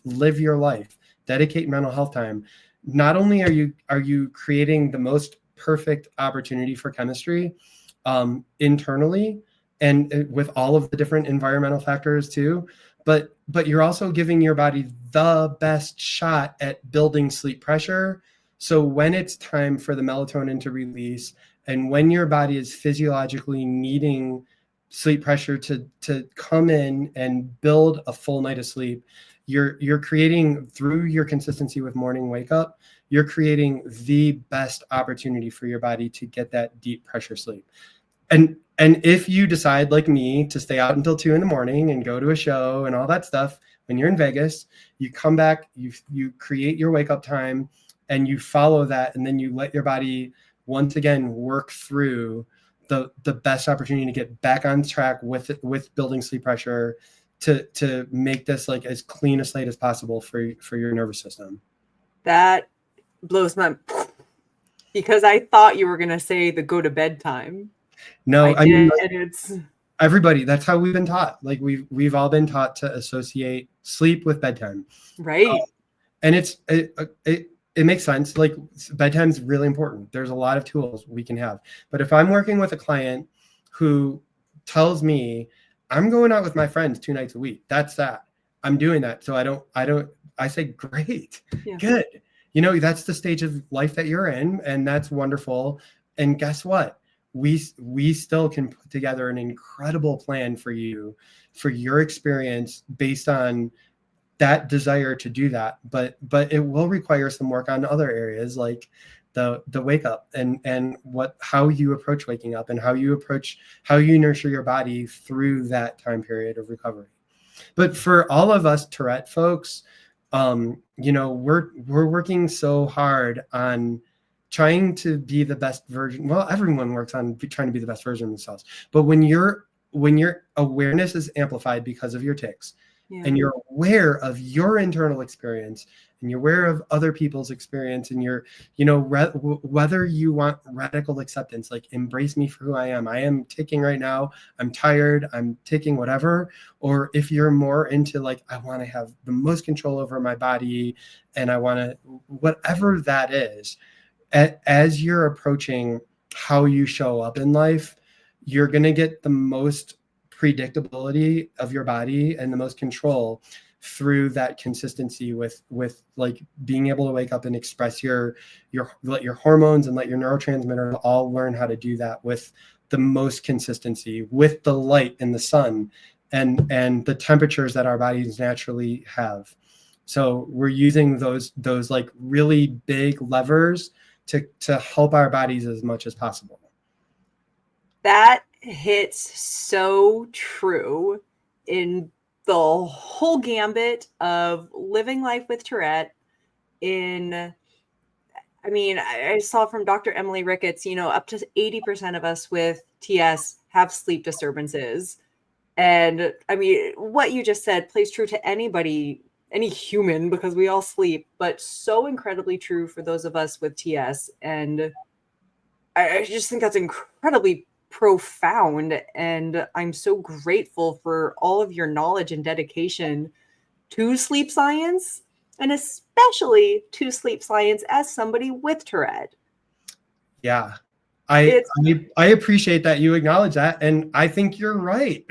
live your life, dedicate mental health time, not only are you creating the most perfect opportunity for chemistry internally and with all of the different environmental factors too, but you're also giving your body the best shot at building sleep pressure. So when it's time for the melatonin to release and when your body is physiologically needing sleep pressure to come in and build a full night of sleep, you're creating, through your consistency with morning wake up, you're creating the best opportunity for your body to get that deep pressure sleep. And if you decide, like me, to stay out until 2 a.m. and go to a show and all that stuff, when you're in Vegas, you come back, you create your wake up time and you follow that. And then you let your body once again work through the best opportunity to get back on track with building sleep pressure to make this like as clean a slate as possible for your nervous system. That blows my, because I thought you were going to say the go to bed time. No, I mean, it's everybody, that's how we've been taught. Like we've all been taught to associate sleep with bedtime. Right. And it makes sense. Like bedtime is really important. There's a lot of tools we can have. But if I'm working with a client who tells me I'm going out with my friends 2 nights a week, that's that. I'm doing that. So I say, great, good. You know, that's the stage of life that you're in, and that's wonderful. And guess what? We still can put together an incredible plan for you, for your experience based on that desire to do that. But it will require some work on other areas like the wake up and how you approach waking up and how you nurture your body through that time period of recovery. But for all of us Tourette folks, you know, we're working so hard on trying to be the best version. Well, everyone works on trying to be the best version of themselves. But when your awareness is amplified because of your tics, and you're aware of your internal experience, and you're aware of other people's experience, and you're, you know, whether you want radical acceptance, like embrace me for who I am ticking right now, I'm tired, I'm ticking, whatever. Or if you're more into like, I want to have the most control over my body, and I want to, whatever that is, as you're approaching how you show up in life, you're going to get the most predictability of your body and the most control through that consistency with like being able to wake up and express let your hormones and let your neurotransmitters all learn how to do that with the most consistency, with the light and the sun and the temperatures that our bodies naturally have. So we're using those like really big levers to help our bodies as much as possible. That hits so true in the whole gambit of living life with Tourette. I saw from Dr. Emily Ricketts, you know, up to 80% of us with TS have sleep disturbances. And I mean, what you just said plays true to anybody, any human, because we all sleep, but so incredibly true for those of us with TS. And I just think that's incredibly profound. And I'm so grateful for all of your knowledge and dedication to sleep science, and especially to sleep science as somebody with Tourette. Yeah. I appreciate that you acknowledge that. And I think you're right.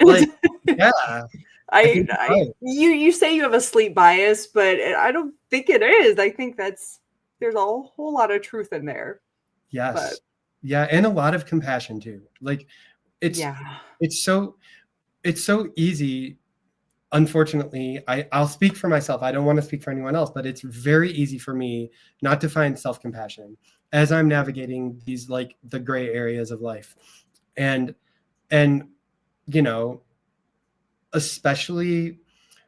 Like, yeah. I think you're right. You say you have a sleep bias, but I don't think it is. I think there's a whole lot of truth in there. Yes. But yeah. And a lot of compassion too. Like it's so easy. Unfortunately, I'll speak for myself. I don't want to speak for anyone else, but it's very easy for me not to find self-compassion as I'm navigating these, like, the gray areas of life. And you know, especially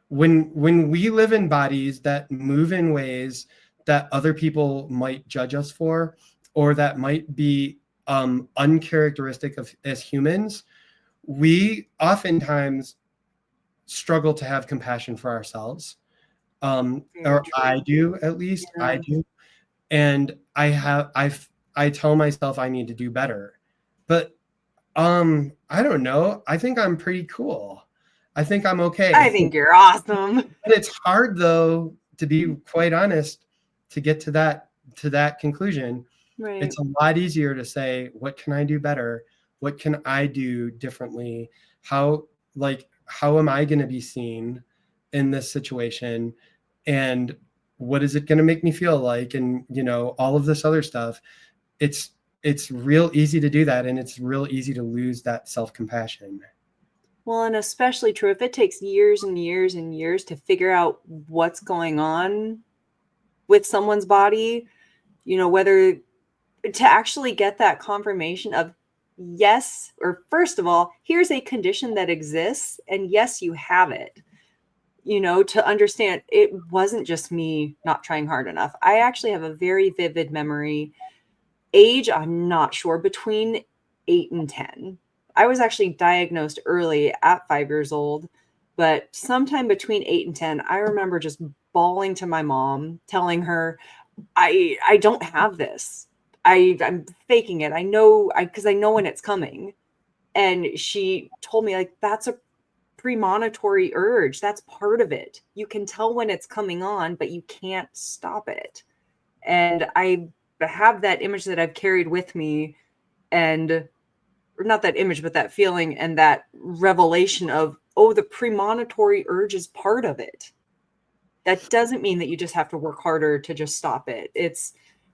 when we live in bodies that move in ways that other people might judge us for, or that might be uncharacteristic of as humans, we oftentimes struggle to have compassion for ourselves. Or I do, at least. Yeah. I do. And I tell myself I need to do better. But I don't know. I think I'm pretty cool. I think I'm okay. I think you're awesome. And it's hard, though, to be quite honest, to get to that conclusion. Right. It's a lot easier to say, what can I do better? What can I do differently? How am I going to be seen in this situation? And what is it going to make me feel like? And, all of this other stuff. It's real easy to do that. And it's real easy to lose that self-compassion. Well, and especially true if it takes years and years and years to figure out what's going on with someone's body, whether to actually get that confirmation of, yes, or first of all, here's a condition that exists, and yes, you have it, to understand it wasn't just me not trying hard enough. I actually have a very vivid memory. Age, I'm not sure, between 8 and 10. I was actually diagnosed early at 5 years old, but sometime between 8 and 10, I remember just bawling to my mom, telling her, I don't have this. I'm faking it. I know, because I know when it's coming. And she told me, like, that's a premonitory urge. That's part of it. You can tell when it's coming on, but you can't stop it. And I have that image that I've carried with me, and or not that image, but that feeling and that revelation of, oh, the premonitory urge is part of it. That doesn't mean that you just have to work harder to just stop it.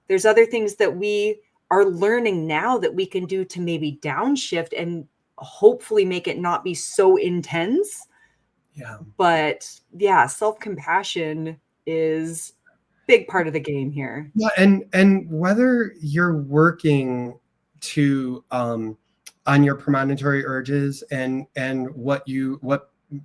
There's other things that we are learning now that we can do to maybe downshift and hopefully make it not be so intense. Yeah. But yeah, self-compassion is a big part of the game here. Yeah. And whether you're working to, on your premonitory urges and what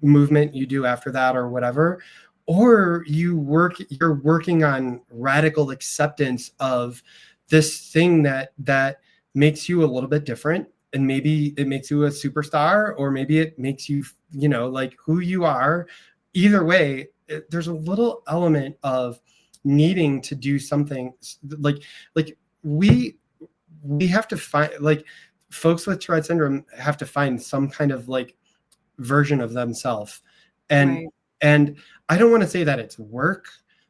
movement you do after that or whatever, or you're working on radical acceptance of this thing that makes you a little bit different, and maybe it makes you a superstar, or maybe it makes you, like who you are. Either way, there's a little element of needing to do something. Like we have to find, like, folks with Tourette syndrome have to find some kind of like version of themselves. And right. And I don't want to say that it's work,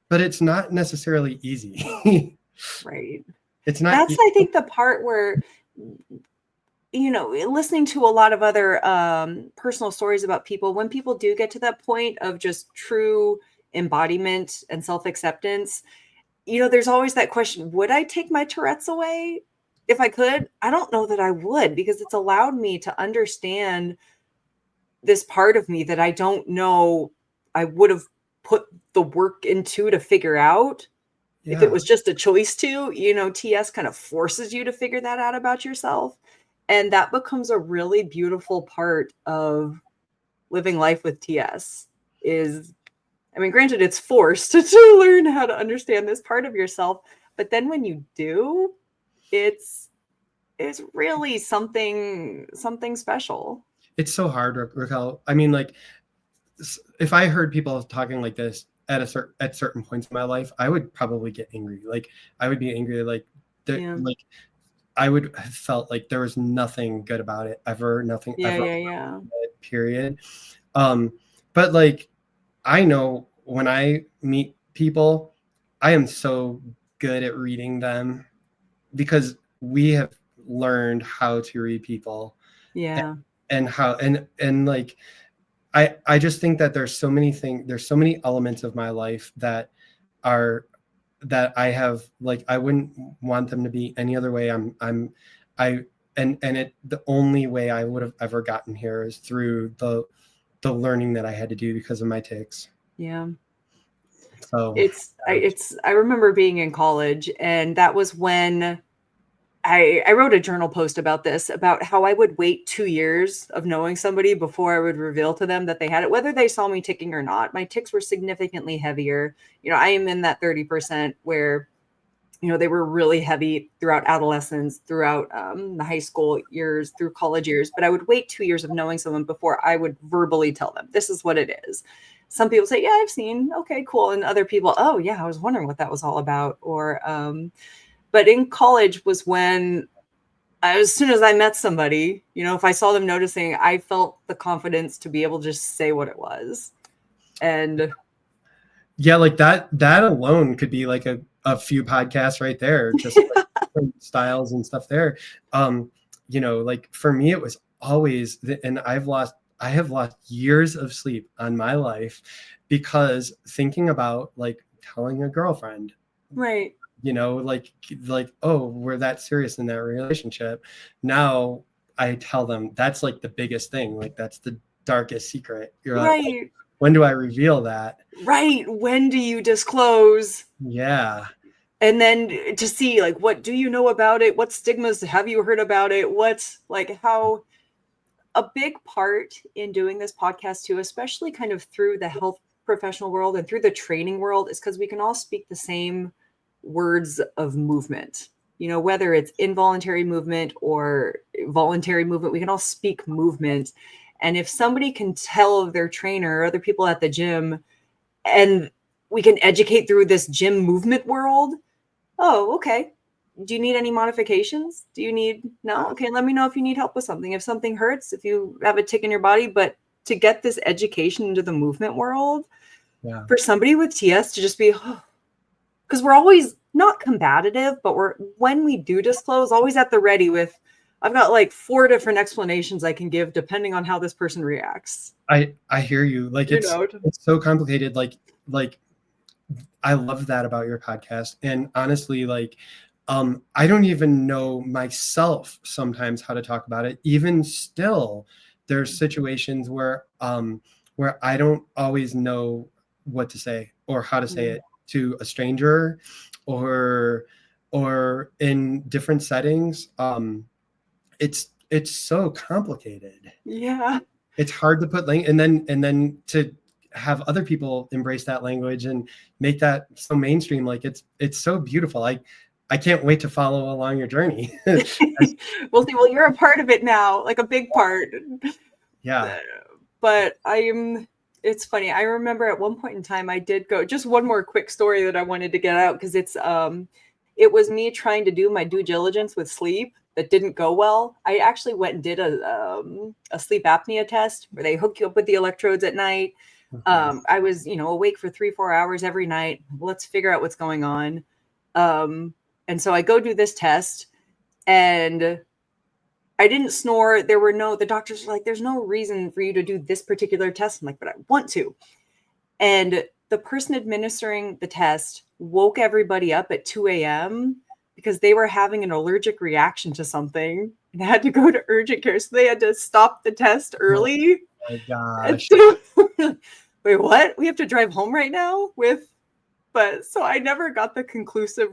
but it's not necessarily easy. Right. It's not. That's, I think, the part where, listening to a lot of other personal stories about people, when people do get to that point of just true embodiment and self-acceptance, there's always that question, would I take my Tourette's away if I could? I don't know that I would, because it's allowed me to understand this part of me that I don't know I would have put the work into to figure out. Yeah. If it was just a choice to, TS kind of forces you to figure that out about yourself. And that becomes a really beautiful part of living life with TS is, granted, it's forced to learn how to understand this part of yourself. But then when you do, it's really something special. It's so hard, Raquel. Like, if I heard people talking like this at certain points in my life, I would probably get angry. Like, I would be angry. Like I would have felt like there was nothing good about it ever. Nothing ever. Yeah. Period. But like, I know when I meet people, I am so good at reading them because we have learned how to read people. Yeah. And how, and like, I just think that there's so many elements of my life that I have, like, I wouldn't want them to be any other way. The only way I would have ever gotten here is through the learning that I had to do because of my tics. Yeah. So I remember being in college, and that was when I wrote a journal post about this, about how I would wait 2 years of knowing somebody before I would reveal to them that they had it, whether they saw me ticking or not. My tics were significantly heavier. I am in that 30% where, they were really heavy throughout adolescence, throughout the high school years, through college years. But I would wait 2 years of knowing someone before I would verbally tell them, this is what it is. Some people say, yeah, I've seen. Okay, cool. And other people, oh, yeah, I was wondering what that was all about. Or, but in college was when, as soon as I met somebody, if I saw them noticing, I felt the confidence to be able to just say what it was. And yeah, like that alone could be like a few podcasts right there, just like different styles and stuff there. Like for me, it was always, and I have lost years of sleep on my life because thinking about like telling a girlfriend, right. Like, oh, we're that serious in that relationship. Now I tell them that's like the biggest thing. Like that's the darkest secret. You're right. Like, when do I reveal that? Right. When do you disclose? Yeah. And then to see, like, what do you know about it? What stigmas have you heard about it? What's like, how a big part in doing this podcast too, especially kind of through the health professional world and through the training world, is because we can all speak the same words of movement. Whether it's involuntary movement or voluntary movement, we can all speak movement. And if somebody can tell their trainer or other people at the gym, and we can educate through this gym movement world, oh, okay. Do you need any modifications? No? Okay, let me know if you need help with something. If something hurts, if you have a tick in your body, but to get this education into the movement world, for somebody with TS to just be, because we're always not combative, but when we do disclose, always at the ready with, I've got like 4 different explanations I can give depending on how this person reacts. I hear you. Like it's so complicated. Like I love that about your podcast. And honestly, like I don't even know myself sometimes how to talk about it. Even still, there's situations where I don't always know what to say or how to say it to a stranger or in different settings. It's so complicated. Yeah. It's hard to put and then to have other people embrace that language and make that so mainstream. Like it's so beautiful. I can't wait to follow along your journey. Well, you're a part of it now, like a big part. Yeah. But it's funny. I remember at one point in time, I did go, just one more quick story that I wanted to get out, because it was me trying to do my due diligence with sleep that didn't go well. I actually went and did a sleep apnea test where they hook you up with the electrodes at night. I was, awake for 3-4 hours every night. Let's figure out what's going on. And so I go do this test, and I didn't snore. The doctors were like, there's no reason for you to do this particular test. I'm like, but I want to. And the person administering the test woke everybody up at 2 a.m. because they were having an allergic reaction to something and had to go to urgent care. So they had to stop the test early. Oh my gosh. Wait, what? We have to drive home right now so I never got the conclusive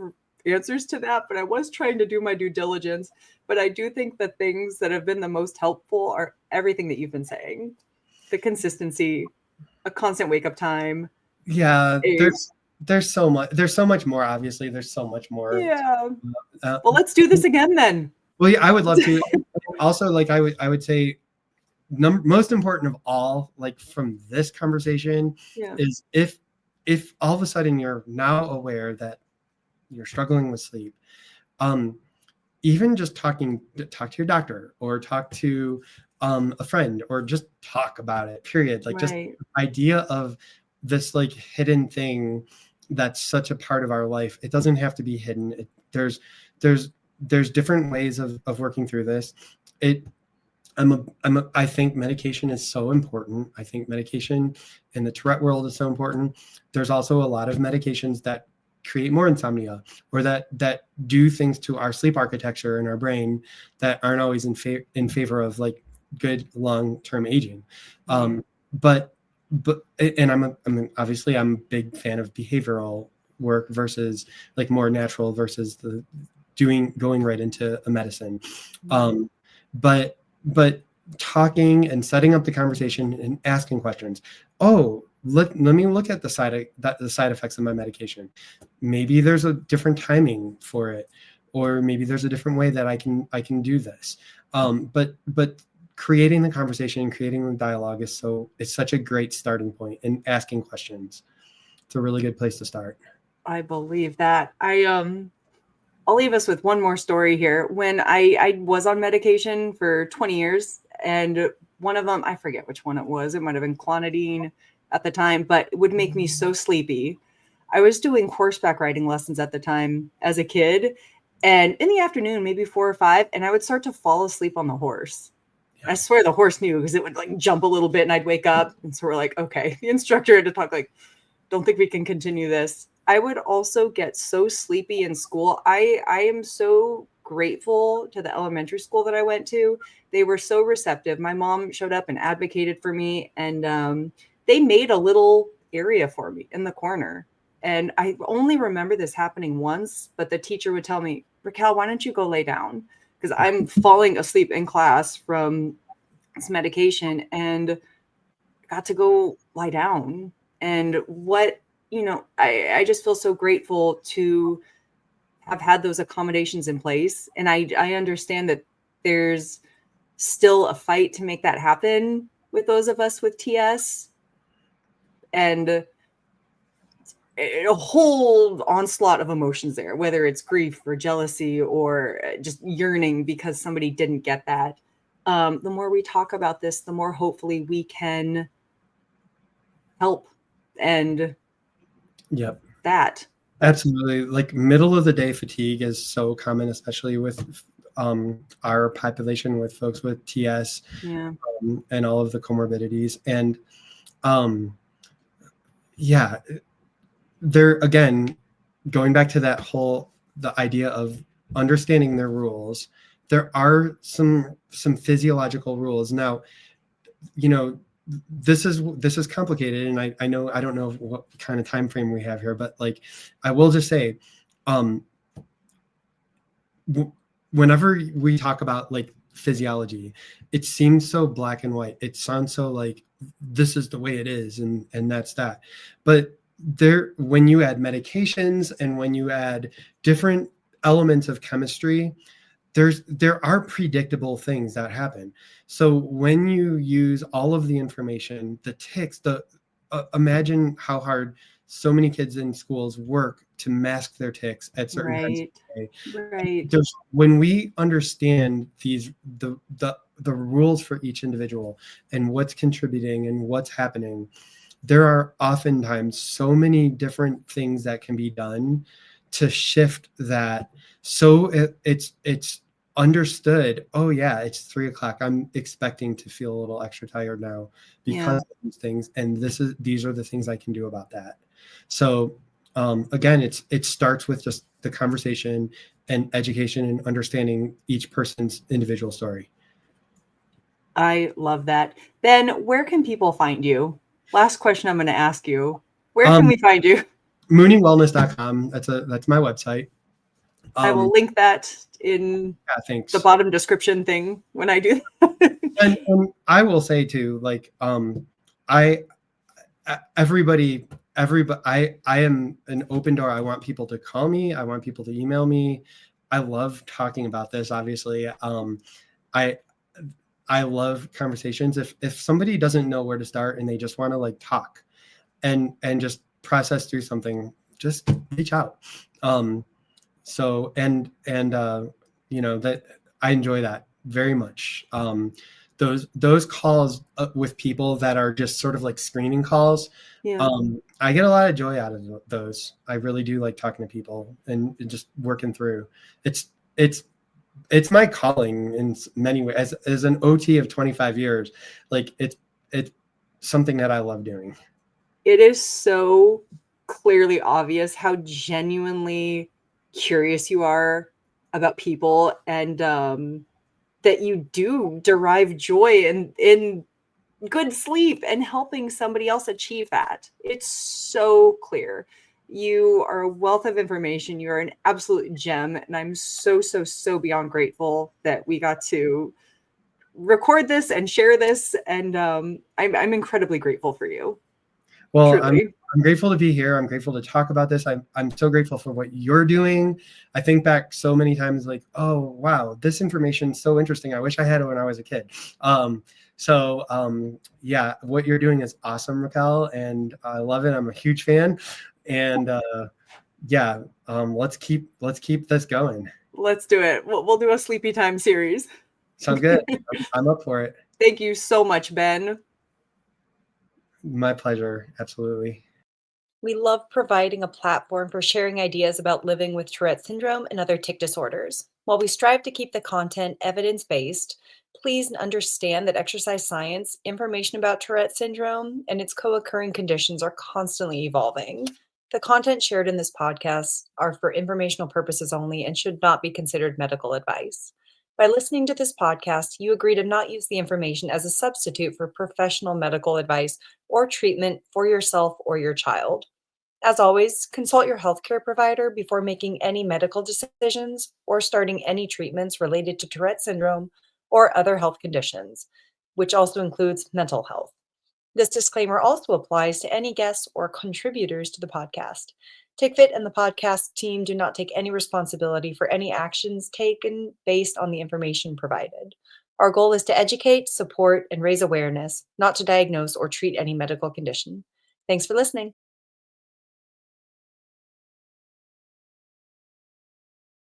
answers to that, but I was trying to do my due diligence. But I do think the things that have been the most helpful are everything that you've been saying. The consistency, a constant wake up time. Yeah, there's so much more. Obviously, there's so much more. Yeah. Well, let's do this again then. Well, yeah, I would love to. Also, like I would say, most important of all, like from this conversation, is if all of a sudden you're now aware that you're struggling with sleep, even just talk to your doctor or talk to a friend or just talk about it, period. Like just the idea of this like hidden thing that's such a part of our life. It doesn't have to be hidden. There's different ways of working through this. I think medication is so important. I think medication in the Tourette world is so important. There's also a lot of medications that create more insomnia, or that do things to our sleep architecture in our brain that aren't always in favor of like good long-term aging. But and obviously I'm a big fan of behavioral work versus like more natural versus the going right into a medicine. But talking and setting up the conversation and asking questions. Oh, let me look at the side effects of my medication. Maybe there's a different timing for it, or maybe there's a different way that I can do this. But creating the conversation and creating the dialogue is such a great starting point, and asking questions. It's a really good place to start. I believe that. I'll leave us with one more story here. When I was on medication for 20 years, and one of them, I forget which one it was. It might have been clonidine at the time, but it would make me so sleepy. I was doing horseback riding lessons at the time as a kid, and in the afternoon, maybe 4 or 5, and I would start to fall asleep on the horse. Yeah. I swear the horse knew, because it would like jump a little bit and I'd wake up. And so we're like, okay, the instructor had to talk like, don't think we can continue this. I would also get so sleepy in school. I am so grateful to the elementary school that I went to. They were so receptive. My mom showed up and advocated for me, and they made a little area for me in the corner. And I only remember this happening once, but the teacher would tell me, Raquel, why don't you go lay down? Because I'm falling asleep in class from this medication, and got to go lie down. And I just feel so grateful to have had those accommodations in place. And I understand that there's still a fight to make that happen with those of us with TS, and a whole onslaught of emotions there, whether it's grief or jealousy or just yearning because somebody didn't get that. The more we talk about this, the more hopefully we can help. And that. Absolutely. Like middle of the day fatigue is so common, especially with our population, with folks with TS and all of the comorbidities. And there again, going back to the idea of understanding their rules, there are some physiological rules. Now, this is complicated, and I know I don't know what kind of time frame we have here, but like I will just say, whenever we talk about like physiology, it seems so black and white. It sounds so like this is the way it is, and that's that. But when you add medications and when you add different elements of chemistry, there are predictable things that happen. So when you use all of the information, the tics, imagine how hard so many kids in schools work to mask their tics at certain times of the day. Right. When we understand the rules for each individual and what's contributing and what's happening, there are oftentimes so many different things that can be done to shift that. So it's understood. Oh yeah, it's 3 o'clock. I'm expecting to feel a little extra tired now because of these things, and these are the things I can do about that. So again, it starts with just the conversation and education and understanding each person's individual story. I love that. Ben, where can people find you? Last question I'm going to ask you. Where can we find you? MooneyWellness.com. That's my website. I will link that in the bottom description thing when I do that. and I will say too, like I am an open door. I want people to call me. I want people to email me. I love talking about this. Obviously, I love conversations. If somebody doesn't know where to start and they just want to like talk and just process through something, just reach out. That I enjoy that very much. Those calls with people that are just sort of like screening calls. I get a lot of joy out of those. I really do like talking to people and just working through. It's it's my calling in many ways. As an OT of 25 years, like it's something that I love doing. It is so clearly obvious how genuinely curious you are about people, and that you do derive joy in good sleep and helping somebody else achieve that. It's so clear. You are a wealth of information. You are an absolute gem. And I'm so, so, so beyond grateful that we got to record this and share this. And I'm incredibly grateful for you. Well, Truly. I'm grateful to be here. I'm grateful to talk about this. I'm so grateful for what you're doing. I think back so many times, like, oh wow, this information's so interesting. I wish I had it when I was a kid. Yeah, what you're doing is awesome, Raquel, and I love it. I'm a huge fan, and let's keep this going. Let's do it. We'll do a sleepy time series. Sounds good. I'm up for it. Thank you so much, Ben. My pleasure. Absolutely. We love providing a platform for sharing ideas about living with Tourette syndrome and other tic disorders. While we strive to keep the content evidence-based, please understand that exercise science, information about Tourette syndrome, and its co-occurring conditions are constantly evolving. The content shared in this podcast are for informational purposes only and should not be considered medical advice. By listening to this podcast, you agree to not use the information as a substitute for professional medical advice or treatment for yourself or your child. As always, consult your healthcare provider before making any medical decisions or starting any treatments related to Tourette syndrome or other health conditions, which also includes mental health. This disclaimer also applies to any guests or contributors to the podcast. TickFit and the podcast team do not take any responsibility for any actions taken based on the information provided. Our goal is to educate, support, and raise awareness, not to diagnose or treat any medical condition. Thanks for listening.